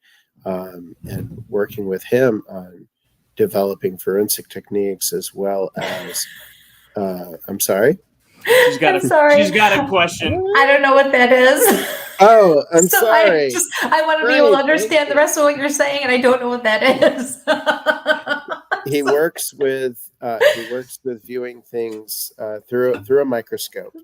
and working with him on developing forensic techniques as well as. I'm sorry. She's got a question. I don't know what that is. Oh, I'm sorry. I want to be able to understand the rest of what you're saying, and I don't know what that is. He works with viewing things through a microscope.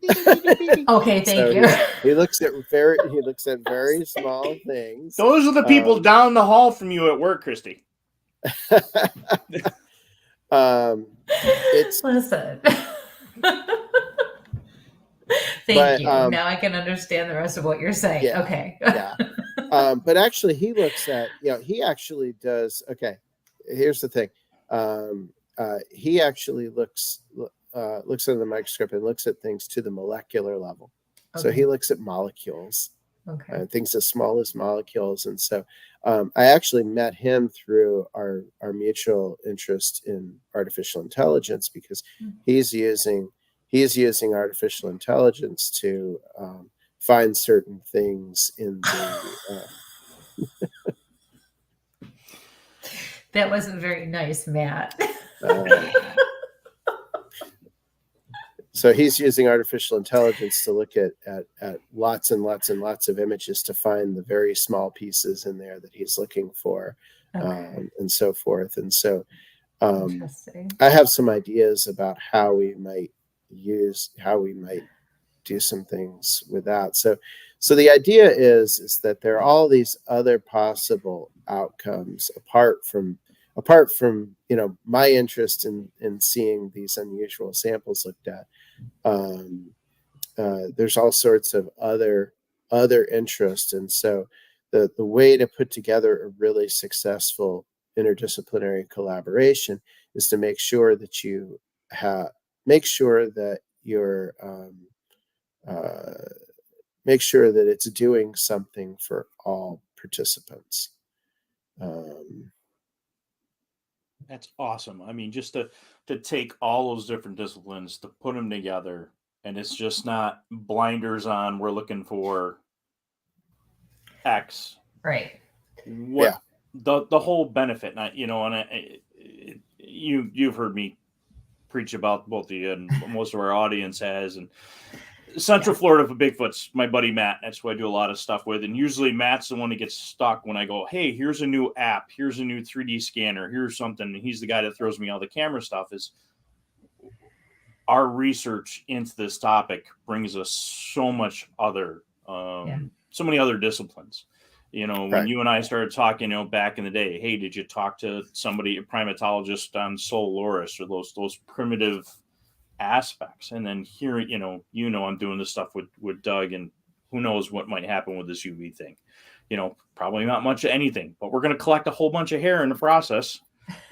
Okay, thank you. He looks at very small things. Those are the people down the hall from you at work, Kristie. Listen. Thank you. Now I can understand the rest of what you're saying. Yeah, okay. Yeah. But actually, he looks at, he actually does. Okay. Here's the thing. He actually looks under the microscope and looks at things to the molecular level. Okay. So he looks at molecules, things as small as molecules. And so I actually met him through our mutual interest in artificial intelligence, because he's using artificial intelligence to find certain things in the. That wasn't very nice, Matt. So he's using artificial intelligence to look at lots and lots and lots of images to find the very small pieces in there that he's looking for, and so forth. And so I have some ideas about how we might do some things with that. So the idea is that there are all these other possible outcomes apart from my interest in seeing these unusual samples looked at. There's all sorts of other interests, and so the way to put together a really successful interdisciplinary collaboration is to make sure that it's doing something for all participants. That's awesome. I mean, just to take all those different disciplines, to put them together, and it's just not blinders on, we're looking for X. Right. What the whole benefit, not, and you've heard me preach about both of you, and most of our audience has, and Central Florida for Bigfoot's my buddy Matt. That's who I do a lot of stuff with. And usually Matt's the one that gets stuck when I go, hey, here's a new app. Here's a new 3D scanner. Here's something. And he's the guy that throws me all the camera stuff. Is our research into this topic brings us so much other, so many other disciplines. When you and I started talking, back in the day, hey, did you talk to somebody, a primatologist on Sol Loris, or those primitive aspects? And then here, I'm doing this stuff with Doug, and who knows what might happen with this UV thing. Probably not much of anything, but we're going to collect a whole bunch of hair in the process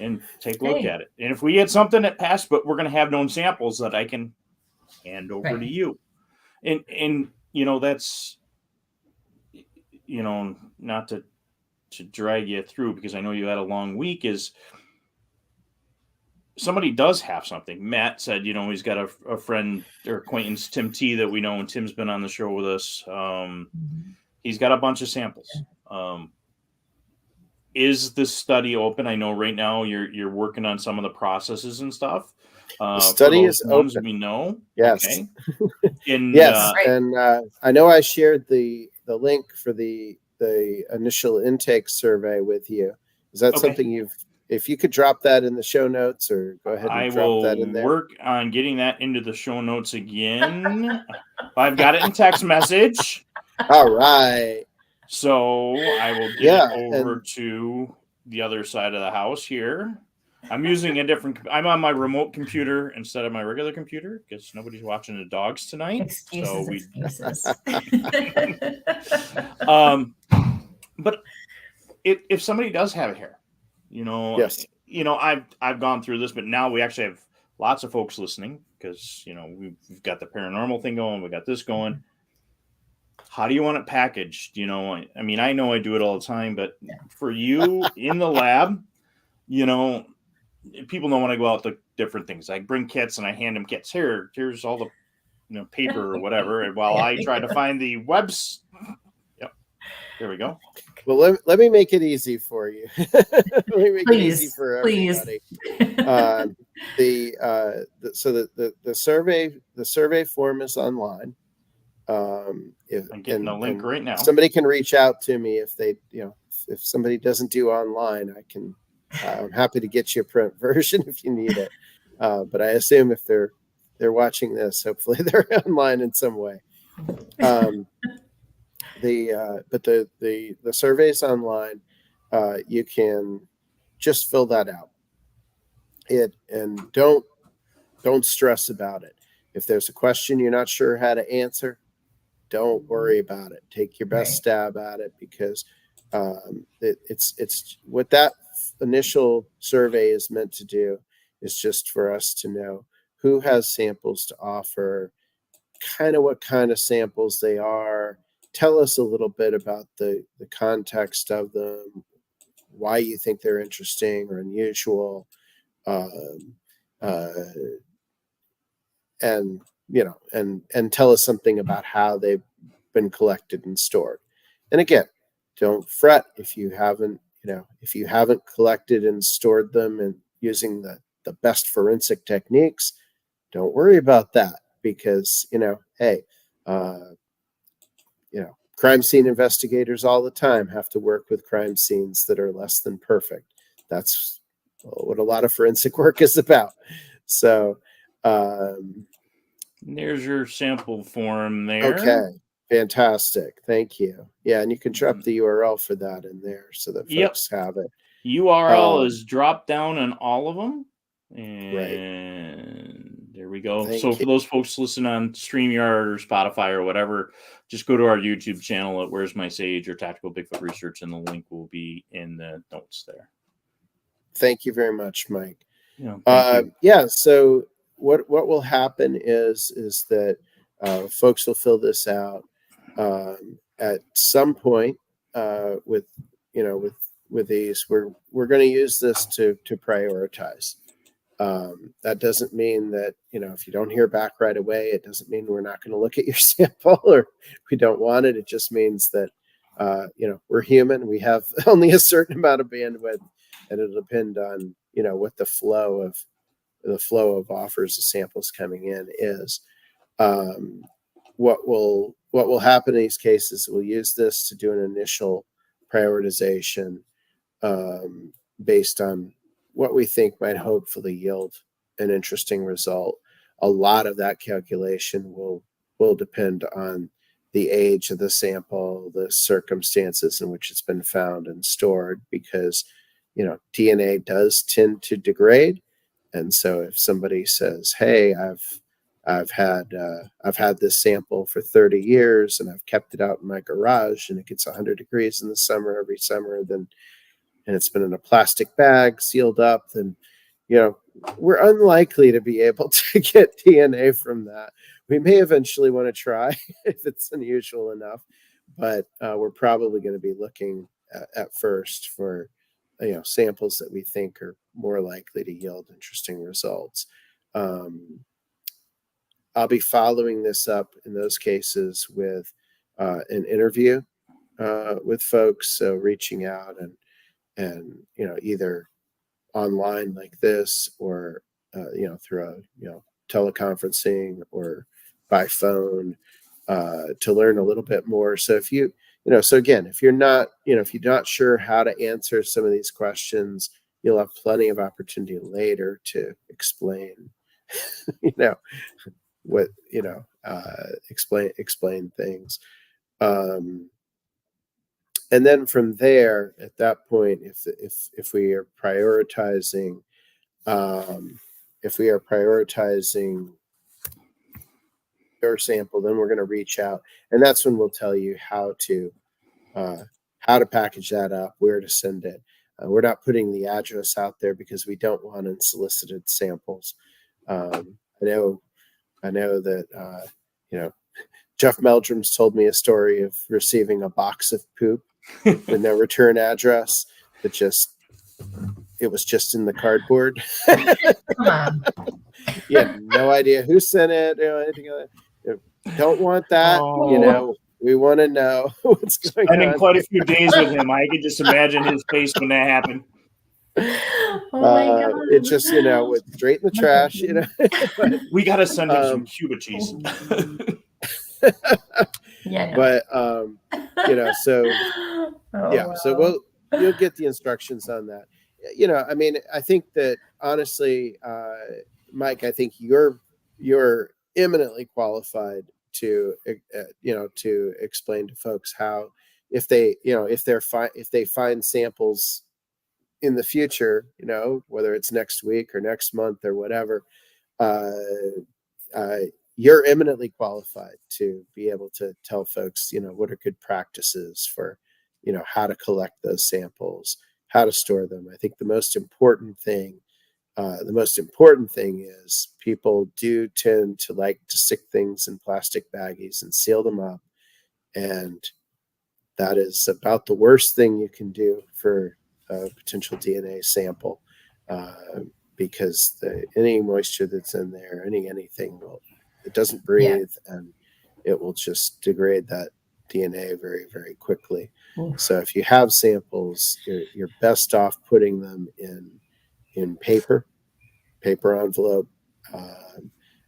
and take a look at it. And if we get something that passed, but we're going to have known samples that I can hand over to you. And that's, not to drag you through, because I know you had a long week, is somebody does have something. Matt said, he's got a friend or acquaintance, Tim T, that we know, and Tim's been on the show with us. He's got a bunch of samples. Is the study open? I know right now you're working on some of the processes and stuff. The study is open. We know. Yes. Okay. And I know I shared the link for the initial intake survey with you. Is that something if you could drop that in the show notes, or go ahead and drop that in there? I will work on getting that into the show notes again. I've got it in text message. All right. So I will get it over to the other side of the house here. I'm using I'm on my remote computer instead of my regular computer, because nobody's watching the dogs tonight. Excuses. But if somebody does have hair, I've gone through this, but now we actually have lots of folks listening, because we've got the paranormal thing going, we got this going. How do you want it packaged? I mean, I know I do it all the time, but for you in the lab, people know when I go out to different things. I bring kits and I hand them kits. Here's all the paper or whatever. And while I try to find the webs, there we go. Well, let me make it easy for you. Let me make it easy for everybody. The survey form is online. I'm getting a link right now. Somebody can reach out to me if they, if somebody doesn't do online, I'm happy to get you a print version if you need it. But I assume if they're watching this, hopefully they're online in some way. The survey's online. You can just fill that out. And don't stress about it. If there's a question you're not sure how to answer, don't worry about it. Take your best stab at it, because it's what that initial survey is meant to do is just for us to know who has samples to offer, kind of what kind of samples they are. Tell us a little bit about the context of them, why you think they're interesting or unusual, and tell us something about how they've been collected and stored. And again, don't fret if you haven't collected and stored them and using the best forensic techniques. Don't worry about that, because crime scene investigators all the time have to work with crime scenes that are less than perfect. That's what a lot of forensic work is about. So there's your sample form there. Okay, fantastic. Thank you. Yeah, and you can drop the URL for that in there so that folks have it. URL is dropped down on all of them. And there we go. For those folks listening on StreamYard or Spotify or whatever, just go to our YouTube channel at Where's My Sage or Tactical Bigfoot Research, and the link will be in the notes there. Thank you very much, Mike. Yeah. So what will happen is that folks will fill this out at some point with these. We're going to use this to prioritize. That doesn't mean that, if you don't hear back right away, it doesn't mean we're not going to look at your sample or we don't want it. It just means that, we're human. We have only a certain amount of bandwidth, and it'll depend on, what the flow of offers of samples coming in is. What will happen in these cases, we'll use this to do an initial prioritization based on what we think might hopefully yield an interesting result. A lot of that calculation will depend on the age of the sample, the circumstances in which it's been found and stored, because DNA does tend to degrade. And so if somebody says, "Hey, I've had this sample for 30 years and I've kept it out in my garage and it gets 100 degrees in the summer every summer, and it's been in a plastic bag sealed up, then we're unlikely to be able to get DNA from that. We may eventually want to try if it's unusual enough, but we're probably going to be looking at first for samples that we think are more likely to yield interesting results. I'll be following this up in those cases with an interview with folks, so reaching out and either online like this, or through a teleconferencing or by phone to learn a little bit more. So if if you're not sure how to answer some of these questions, you'll have plenty of opportunity later to explain explain things. And then from there, at that point, if we are prioritizing, your sample, then we're going to reach out, and that's when we'll tell you how to package that up, where to send it. We're not putting the address out there because we don't want unsolicited samples. I know that Jeff Meldrum's told me a story of receiving a box of poop with no return address. It was just in the cardboard. Come on. You had no idea who sent it, anything like that. Don't want that. We want to know what's going on. Spending quite a few days with him, I could just imagine his face when that happened. Oh my God. It just went straight in the trash. We got to send him some Cuba cheese. Yeah. But so yeah, wow. so you'll get the instructions on that. I mean, I think that honestly, Mike, I think you're eminently qualified to to explain to folks how, if they find samples in the future, whether it's next week or next month or whatever, uh, uh, you're eminently qualified to be able to tell folks, what are good practices for, how to collect those samples, how to store them. I think the most important thing is people do tend to like to stick things in plastic baggies and seal them up. And that is about the worst thing you can do for a potential DNA sample, because any moisture that's in there, anything, it doesn't breathe, and it will just degrade that DNA very, very quickly. Oof. So if you have samples, you're best off putting them in paper envelope,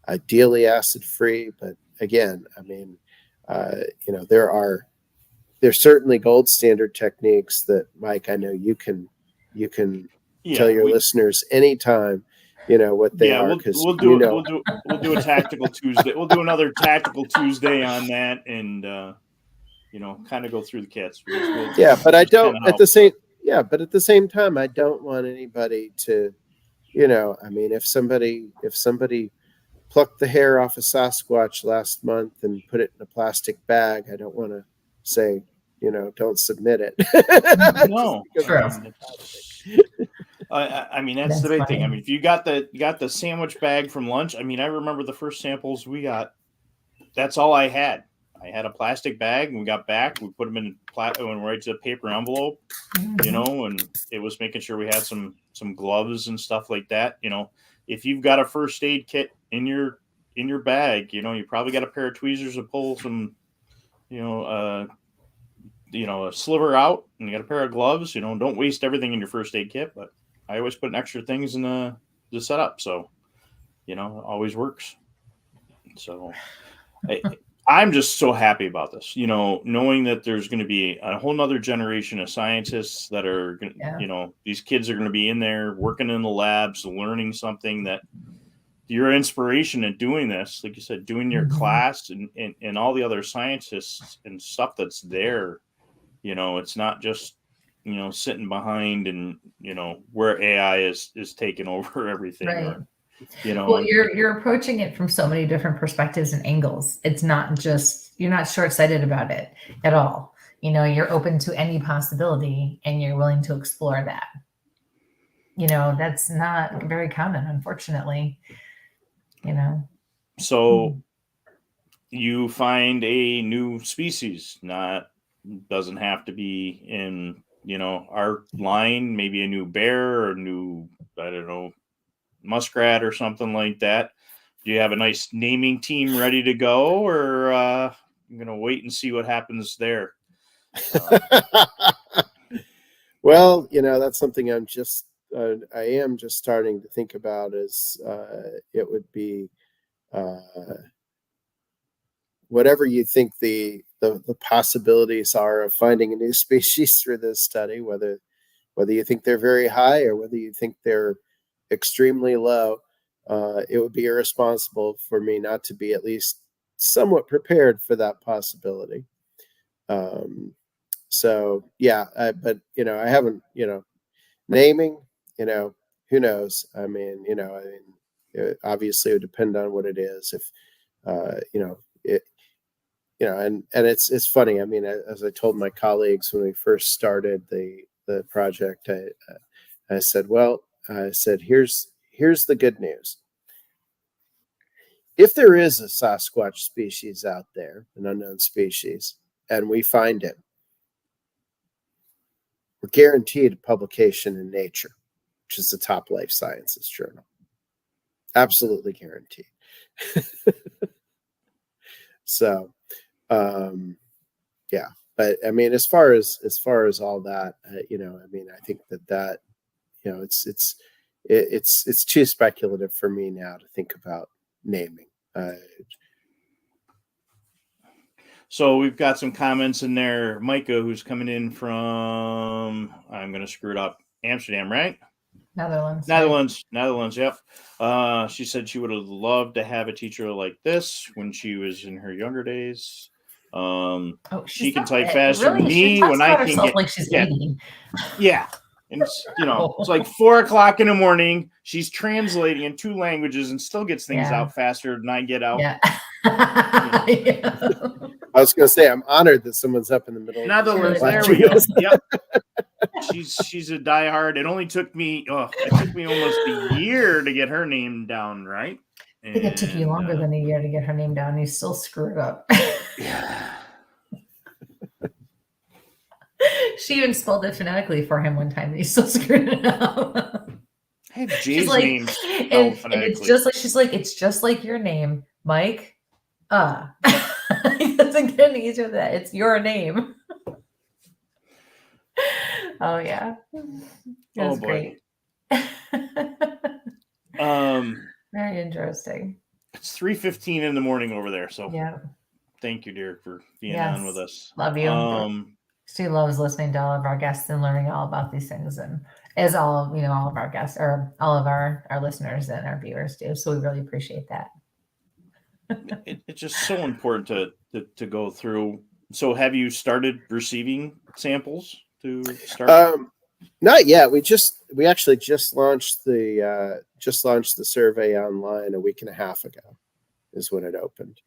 ideally acid-free. But again, I mean, there's certainly gold standard techniques that, Mike, I know you can tell your listeners anytime, what they are, because we'll do a tactical Tuesday. We'll do another tactical Tuesday on that, and kind of go through the kits. But at the same time, I don't want anybody to, I mean, if somebody plucked the hair off a Sasquatch last month and put it in a plastic bag, I don't want to say, don't submit it. No, I mean, that's the big funny. thing. I mean, if you got the sandwich bag from lunch, I mean, I remember the first samples we got. That's all I had. I had a plastic bag, and we got back. We put them in right to the paper envelope, and it was making sure we had some gloves and stuff like that. If you've got a first aid kit in your bag, you probably got a pair of tweezers to pull some, a sliver out, and you got a pair of gloves. Don't waste everything in your first aid kit, but I always put extra things in the setup, so it always works. So I'm just so happy about this, knowing that there's going to be a whole nother generation of scientists that are, these kids are going to be in there working in the labs, learning something that your inspiration in doing this, like you said, doing your class and all the other scientists and stuff that's there. It's not just, sitting behind and, where AI is taking over everything. Right. Or, well, you're approaching it from so many different perspectives and angles. It's not just, you're not short-sighted about it at all. You're open to any possibility, and you're willing to explore that. That's not very common, unfortunately. So you find a new species, doesn't have to be in, our line, maybe a new bear or a new, I don't know, muskrat or something like that. Do you have a nice naming team ready to go, or I'm going to wait and see what happens there? Well, that's something I am just starting to think about, is it would be whatever you think the possibilities are of finding a new species through this study, whether you think they're very high or whether you think they're extremely low, it would be irresponsible for me not to be at least somewhat prepared for that possibility. So yeah, but I haven't, naming, who knows? I mean, obviously it would depend on what it is. If, and it's funny. I mean, as I told my colleagues when we first started the project, I said, here's the good news. If there is a Sasquatch species out there, an unknown species, and we find it, we're guaranteed a publication in Nature, which is the top life sciences journal. Absolutely guaranteed. So, yeah. But I mean, as far as all that, I mean, I think that it's too speculative for me now to think about naming. So we've got some comments in there. Micah, who's coming in from, I'm going to screw it up, Amsterdam, right? Netherlands. Netherlands. Yep. She said she would have loved to have a teacher like this when she was in her younger days. She can type faster than me when I can get. Like she's 80. Yeah. And it's, it's like 4:00 in the morning. She's translating in 2 languages and still gets things out faster than I get out. Yeah. I was going to say, I'm honored that someone's up in the middle. Netherlands, there we go. Yep. She's a diehard. It only took me almost a year to get her name down right. I think it took you longer than a year to get her name down. You still screwed up. Yeah. She even spelled it phonetically for him one time. And he still screwed it up. I have Jay's name spelled and phonetically. It's just like it's just like your name, Mike. It doesn't get any easier than that. It's your name. Oh yeah. That's great. Very interesting. It's 3:15 in the morning over there. So yeah. Thank you, Derek, for being on with us. Love you. She loves listening to all of our guests and learning all about these things, and as all of our guests or all of our listeners and our viewers do. So we really appreciate that. It's just so important to go through. So have you started receiving samples to start? Not yet. We actually just launched the survey online a week and a half ago is when it opened.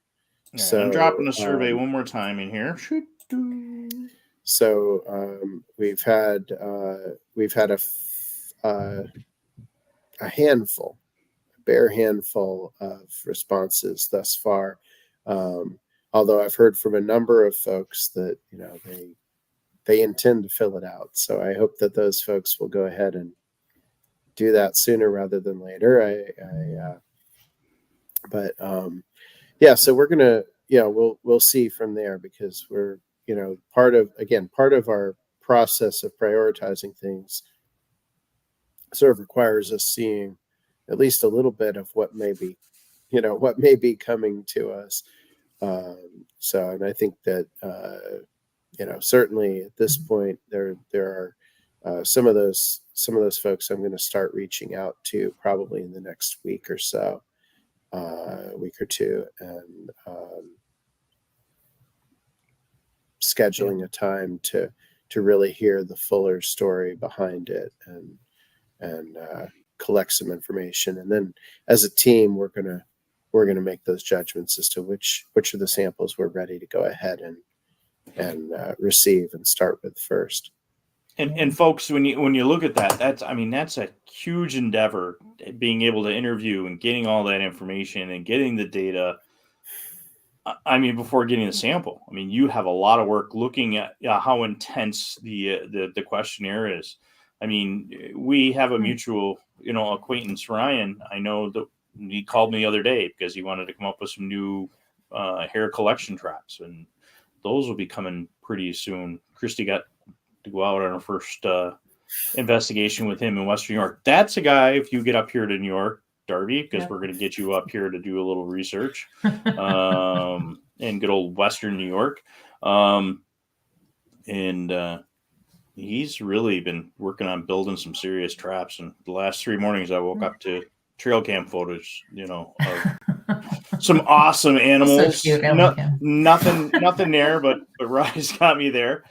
Yeah, so I'm dropping the survey one more time in here. So we've had a bare handful of responses thus far. Although I've heard from a number of folks that they intend to fill it out. So I hope that those folks will go ahead and do that sooner rather than later. So we're gonna we'll see from there, because we're part of our process of prioritizing things sort of requires us seeing at least a little bit of what may be coming to us. And I think that certainly at this point there are some of those folks I'm going to start reaching out to probably in the next week or so, week or two, and scheduling a time to really hear the fuller story behind it and collect some information. And then as a team, we're gonna make those judgments as to which of the samples we're ready to go ahead and receive and start with first. And folks, when you look at that, that's a huge endeavor, being able to interview and getting all that information and getting the data. Before getting the sample, you have a lot of work looking at how intense the questionnaire is. We have a mutual, acquaintance, Ryan. I know that he called me the other day because he wanted to come up with some new hair collection traps, and those will be coming pretty soon. Kristie got to go out on her first investigation with him in Western New York. That's a guy, if you get up here to New York, Darby, because we're going to get you up here to do a little research in good old Western New York. He's really been working on building some serious traps. And the last 3 mornings I woke up to trail cam footage, of some awesome animals. So cute. Nothing there, but Rise got me there.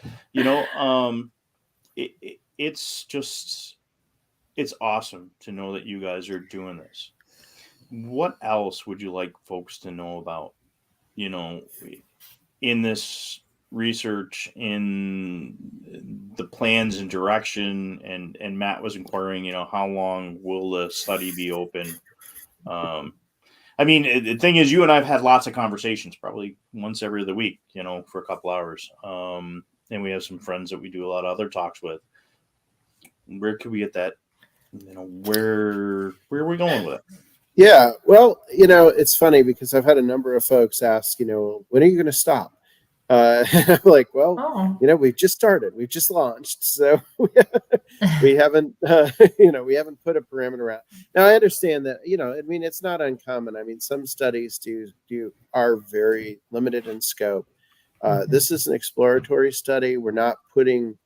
It's awesome to know that you guys are doing this. What else would you like folks to know about, in this research, in the plans and direction? And Matt was inquiring, how long will the study be open? The thing is, you and I've had lots of conversations, probably once every other week, for a couple hours. And we have some friends that we do a lot of other talks with. Where could we get that? Where are we going with it? Yeah, well, it's funny because I've had a number of folks ask, when are you going to stop? I'm like, well, we've just started, we've just launched, so we haven't, we haven't put a parameter out. Now, I understand that, it's not uncommon. Some studies are very limited in scope. This is an exploratory study. We're not putting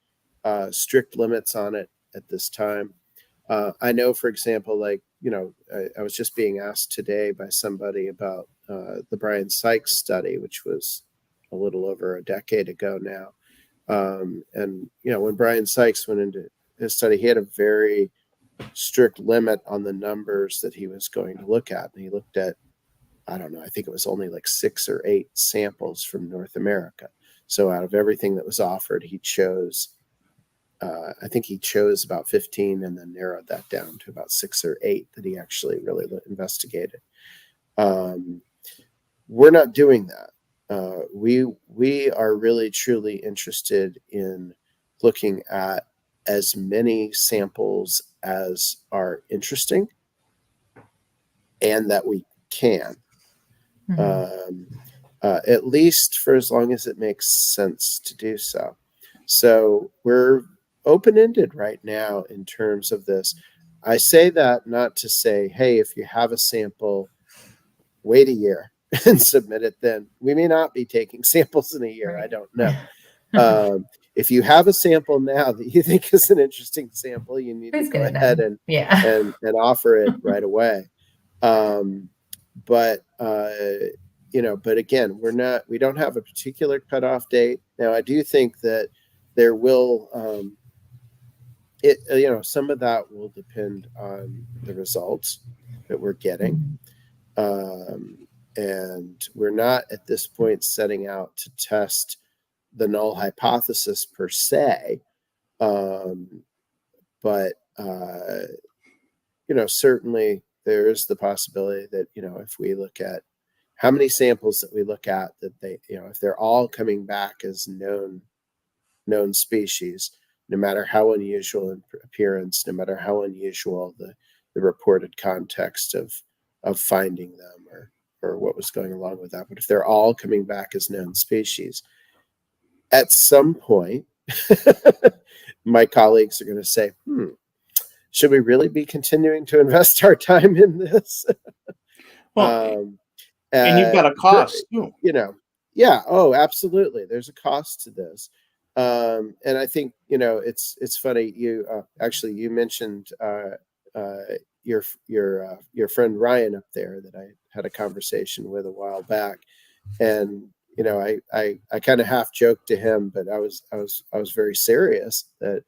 strict limits on it at this time. I know, for example, like, I was just being asked today by somebody about the Brian Sykes study, which was a little over a decade ago now. And, when Brian Sykes went into his study, he had a very strict limit on the numbers that he was going to look at. And he looked at, I don't know, I think it was only like 6 or 8 samples from North America. So out of everything that was offered, he chose, I think he chose about 15 and then narrowed that down to about 6 or 8 that he actually really investigated. We're not doing that. We are really truly interested in looking at as many samples as are interesting and that we can, at least for as long as it makes sense to do so. So we're open-ended right now in terms of this. I say that not to say, hey, if you have a sample, wait a year and submit it then. We may not be taking samples in a year. Right. I don't know. If you have a sample now that you think is an interesting sample, you need to go ahead and offer it right away. But again, we don't have a particular cutoff date. Now, I do think that there will, some of that will depend on the results that we're getting. And we're not at this point setting out to test the null hypothesis per se. But certainly there is the possibility that, if we look at how many samples that we look at, that they, if they're all coming back as known species, no matter how unusual in appearance, no matter how unusual the reported context of finding them or what was going along with that. But if they're all coming back as known species, at some point, my colleagues are going to say, should we really be continuing to invest our time in this? Well, and you've got a cost too. Yeah. Oh, absolutely. There's a cost to this. And I think, it's funny. You mentioned your friend Ryan up there that I had a conversation with a while back, and I kind of half joked to him, but I was very serious that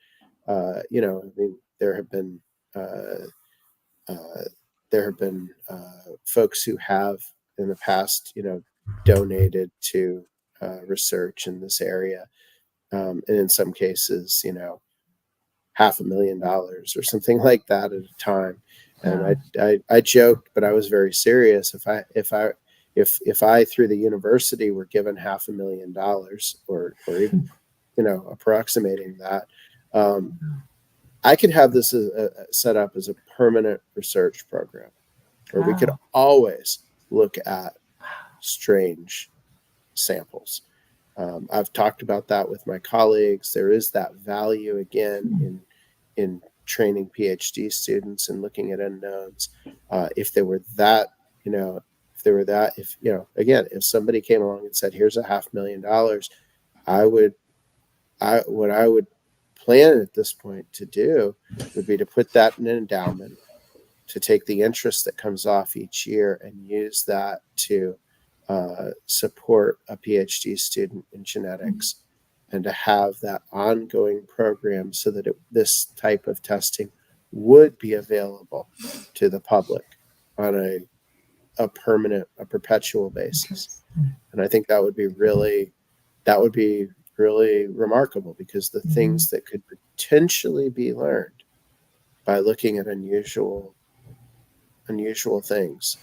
there have been folks who have in the past donated to research in this area, and in some cases $500,000 or something like that at a time. And I joked, but I was very serious. If I through the university were given $500,000 or even approximating that, I could have this set up as a permanent research program where we could always look at strange samples. I've talked about that with my colleagues. There is that value again in training PhD students and looking at unknowns. If somebody came along and said, here's $500,000, what I would plan at this point to do would be to put that in an endowment, to take the interest that comes off each year and use that to support a PhD student in genetics, and to have that ongoing program so that this type of testing would be available to the public on a perpetual basis. And I think that would be really remarkable, because the things that could potentially be learned by looking at unusual things,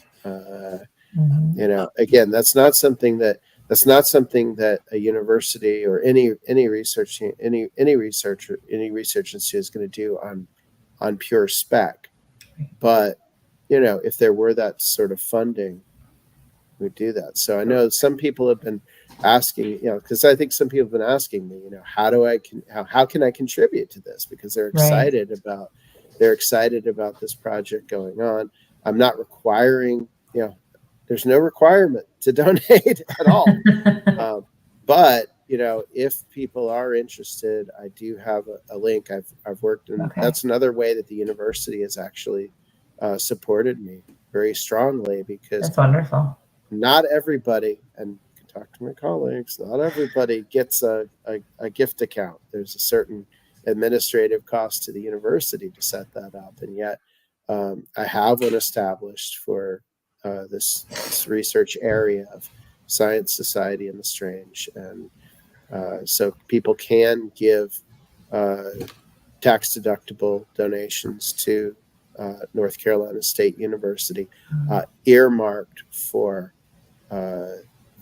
again, that's not something that a university or any research institute is going to do on pure spec. But if there were that sort of funding, we'd do that. So I know some people have been asking, because I think some people have been asking me, how can I contribute to this, because they're excited about this project going on. I'm not requiring, there's no requirement to donate at all. But if people are interested, I do have a link. I've worked in. Okay. That's another way that the university has actually supported me very strongly, because That's wonderful. not everybody, and you can talk to my colleagues, not everybody gets a gift account. There's a certain administrative cost to the university to set that up, and yet I have one established for this research area of science, society, and the strange, and so people can give tax-deductible donations to North Carolina State University, earmarked for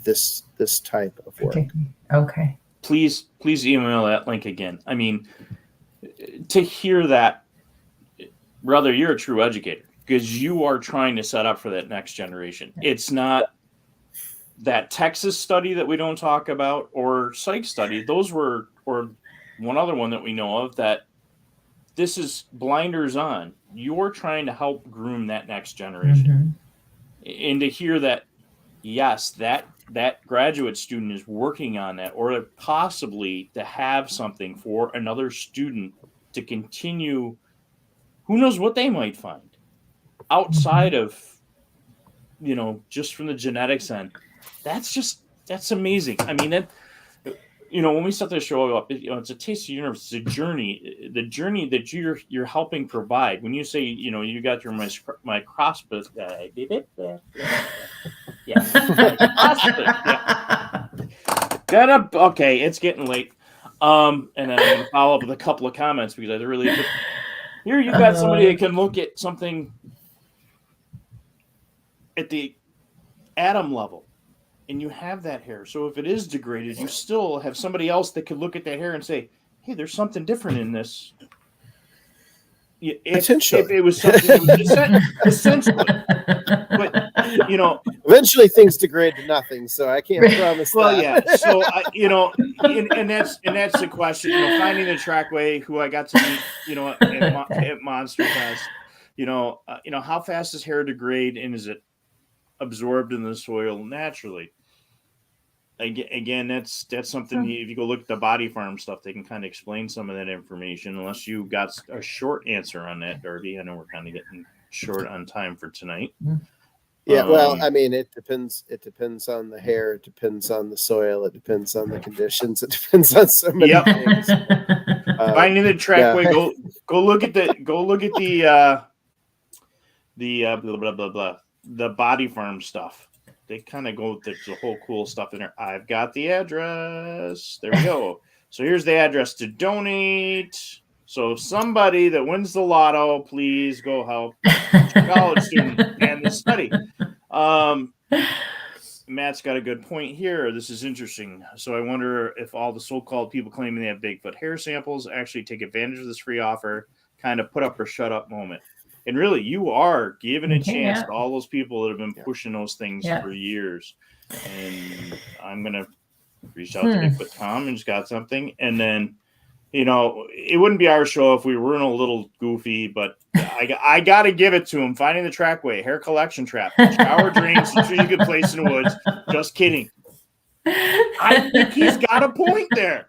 this type of work. Okay. Please email that link again. I mean, to hear that, brother, you're a true educator, because you are trying to set up for that next generation. It's not that Texas study that we don't talk about, or psych study. Those were, or one other one that we know of, that this is blinders on. You're trying to help groom that next generation. And to hear that, yes, that graduate student is working on that, or possibly to have something for another student to continue, who knows what they might find outside of, just from the genetics end. That's amazing. I mean, that, when we set this show up, it's a taste of the universe. It's a journey. The journey that you're helping provide. When you say, you got your microscopy, okay, it's getting late. And then I'm going to follow up with a couple of comments, because I really here you got somebody that can look at something at the atom level. And you have that hair. So if it is degraded, you still have somebody else that could look at that hair and say, hey, there's something different in this. If it was something that was essentially. But, eventually things degrade to nothing, so I can't promise well, that. yeah. So, and that's the question. Finding the trackway, who I got to meet, at Monster Fest, how fast does hair degrade, and is it absorbed in the soil naturally? Again, that's something. If you go look at the Body Farm stuff, they can kind of explain some of that information. Unless you got a short answer on that, Darby. I know we're kind of getting short on time for tonight. Yeah, well, I mean, it depends. It depends on the hair. It depends on the soil. It depends on the conditions. It depends on so many things. Finding the trackway. Yeah. Go look at the blah blah blah blah. The Body Farm stuff. They kind of go, there's a whole cool stuff in there. I've got the address. There we go. So here's the address to donate. So somebody that wins the lotto, please go help a college student and the study. Matt's got a good point here. This is interesting. So I wonder if all the so-called people claiming they have Bigfoot hair samples actually take advantage of this free offer, kind of put up or shut up moment. And really, you are giving a chance to all those people that have been pushing those things for years. And I'm going to reach out to Bigfoot Tom and just got something. And then, it wouldn't be our show if we weren't a little goofy, but I got to give it to him. Finding the trackway, hair collection trap, shower drains, so you could place in the woods. Just kidding. I think he's got a point there.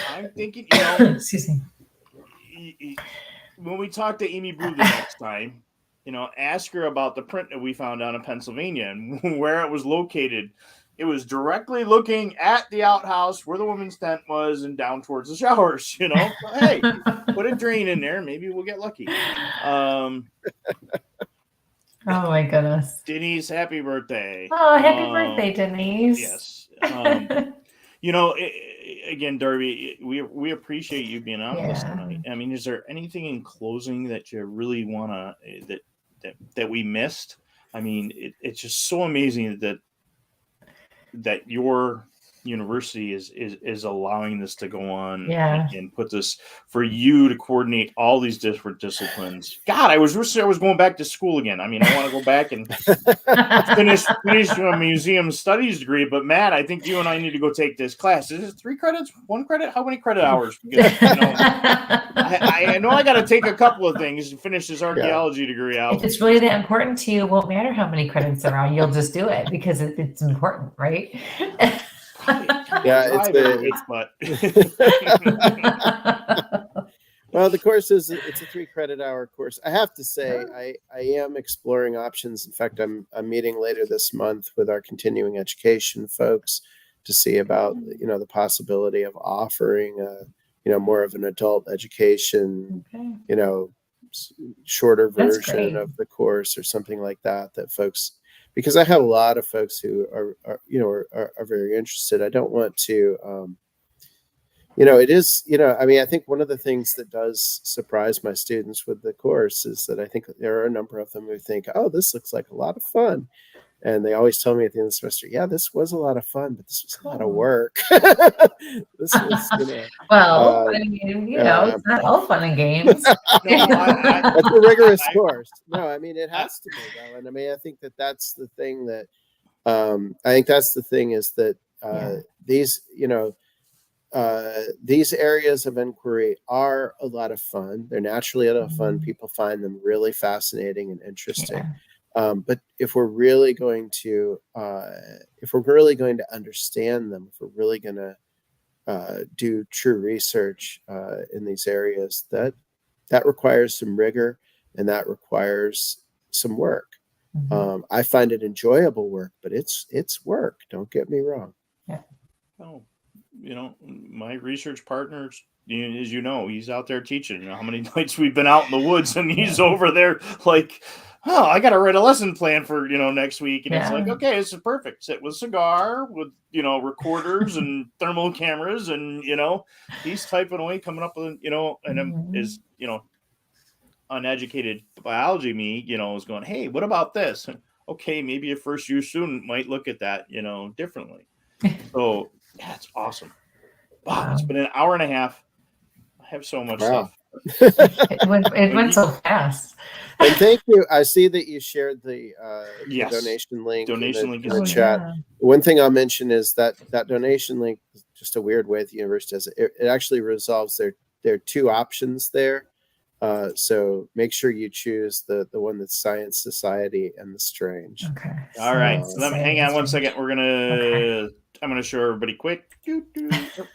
I'm thinking, excuse me. When we talk to Amy Brew the next time, ask her about the print that we found down in Pennsylvania and where it was located. It was directly looking at the outhouse where the woman's tent was and down towards the showers, Hey, put a drain in there. Maybe we'll get lucky. Oh my goodness. Denise, happy birthday. Oh, happy birthday, Denise. Yes. Again, Darby, we appreciate you being on with us tonight. I mean, is there anything in closing that you really want to that we missed? I mean, it's just so amazing that your university is allowing this to go on and put this for you to coordinate all these different disciplines. God, I was going back to school again. I mean, I want to go back and finish my museum studies degree. But Matt, I think you and I need to go take this class. Is it 3 credits? 1 credit? How many credit hours? Because, I know I got to take a couple of things to finish this archaeology degree out. If it's really that important to you, it won't matter how many credits there are. You'll just do it because it's important, right? Yeah, well, the course it's a 3 credit hour course. I have to say, I am exploring options. In fact, I'm meeting later this month with our continuing education folks to see about the possibility of offering more of an adult education, shorter version of the course or something like that folks, because I have a lot of folks who are very interested. I don't want to it is, I mean, I think one of the things that does surprise my students with the course is that I think there are a number of them who think, oh, this looks like a lot of fun. And they always tell me at the end of the semester, yeah, this was a lot of fun, but this was a lot of work. This was, well, I mean, it's not all fun and games. It's a rigorous course. No, I mean, it has to be, though. And I mean, I think that's the thing that, is that these areas of inquiry are a lot of fun. They're naturally a lot of fun. People find them really fascinating and interesting. But if we're really going to understand them, if we're really going to do true research in these areas, that requires some rigor and that requires some work. I find it enjoyable work, but it's work. Don't get me wrong. Yeah. Oh, my research partner, as he's out there teaching. How many nights we've been out in the woods and he's over there like, oh, I got to write a lesson plan for, next week. And it's like, okay, it's perfect. Sit with a cigar with, recorders and thermal cameras and, he's typing away, coming up with, and is, uneducated biology me, is going, hey, what about this? And, okay, maybe a first year student might look at that, differently. So that's awesome. Wow, it's been an hour and a half. I have so much stuff. It went so fast. And thank you. I see that you shared the donation link in the chat. Yeah. One thing I'll mention is that donation link is just a weird way the university does it. It actually resolves there are 2 options there. So make sure you choose the one that's Science Society and the Strange. Okay. All right. So let me hang on one second. I'm gonna show everybody quick.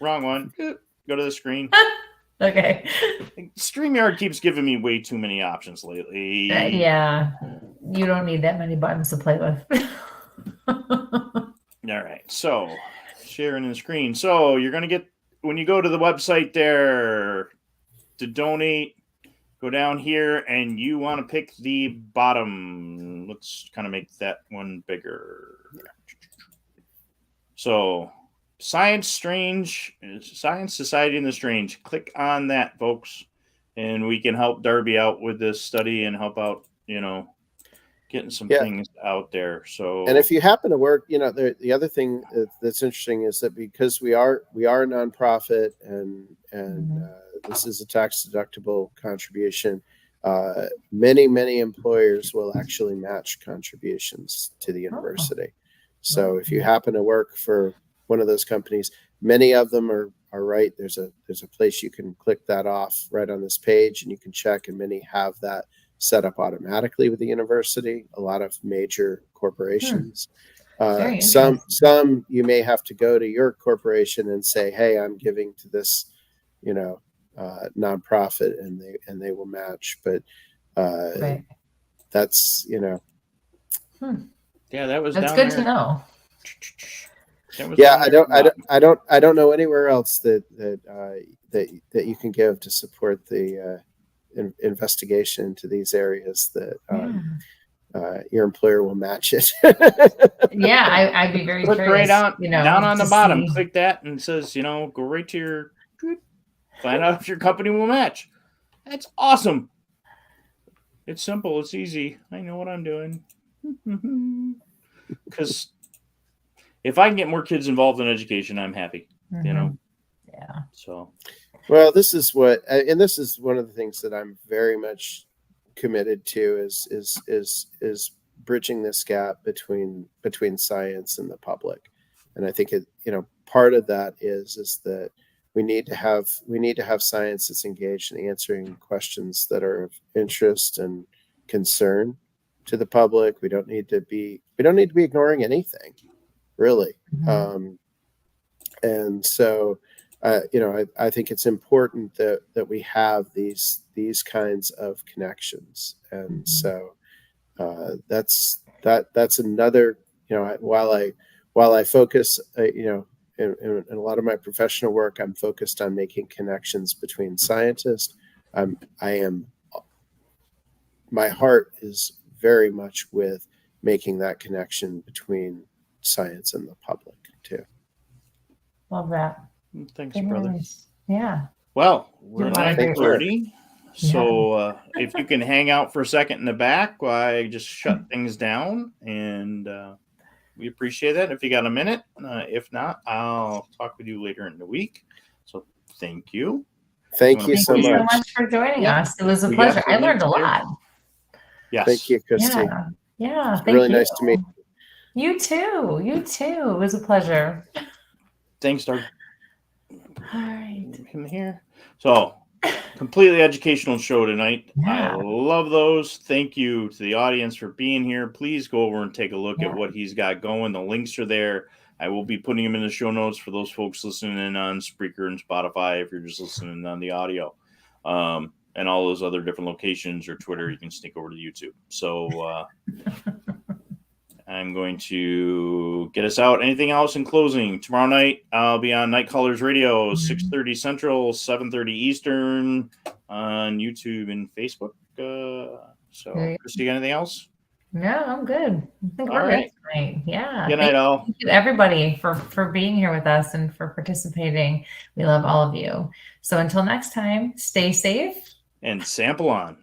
Wrong one. Go to the screen. Okay. StreamYard keeps giving me way too many options lately. Yeah. You don't need that many buttons to play with. All right. So sharing the screen. So you're gonna get, when you go to the website there to donate, go down here and you want to pick the bottom. Let's kind of make that one bigger. So Science Society and the Strange. Click on that, folks. And we can help Darby out with this study and help out, getting some things out there. So, and if you happen to work, the other thing that's interesting is that because we are a nonprofit and this is a tax deductible contribution, many employers will actually match contributions to the university. So if you happen to work for one of those companies, many of them are right. There's a place you can click that off right on this page and you can check, and many have that set up automatically with the university. A lot of major corporations. Some you may have to go to your corporation and say, hey, I'm giving to this, nonprofit, and they will match. But that's Yeah, that's good to know. Yeah, I don't know anywhere else that you can give to support the investigation into these areas that your employer will match it. Yeah, I'd be very curious. Right down on the bottom, click that, and it says, go right to your, find out if your company will match. That's awesome. It's simple. It's easy. I know what I'm doing. Because if I can get more kids involved in education, I'm happy. Yeah. So, well, this is one of the things that I'm very much committed to is bridging this gap between science and the public. And I think part of that is that we need to have science that's engaged in answering questions that are of interest and concern to the public. We don't need to be ignoring anything, really. And so, I think it's important that we have these kinds of connections. And so that's another, while I focus, in a lot of my professional work, I'm focused on making connections between scientists. My heart is very much with making that connection between science and the public too. Love that. Thanks, Very brother. nice. Yeah. Well, we're Do a at lot of great 9:30. So if you can hang out for a second in the back while I just shut things down, and we appreciate that. If you got a minute, if not, I'll talk with you later in the week. So thank you. Thank you so so much. much for joining us. It was a We got pleasure. the I learned a link there. lot. Yes. Thank you, Kristie. Yeah. It's Thank really you. nice to meet you. You too. You too. It was a pleasure. Thanks, Darby. All right. In here. So, completely educational show tonight. Yeah. I love those. Thank you to the audience for being here. Please go over and take a look at what he's got going. The links are there. I will be putting them in the show notes for those folks listening in on Spreaker and Spotify if you're just listening on the audio. And all those other different locations, or Twitter, you can sneak over to YouTube. So I'm going to get us out. Anything else in closing? Tomorrow night, I'll be on Night Callers Radio, 6:30 Central, 7:30 Eastern on YouTube and Facebook. So, Kristie, anything else? No, I'm good. I think we're good tonight. Yeah. Good night, all. Thank you to everybody for being here with us and for participating. We love all of you. So until next time, stay safe and sample on.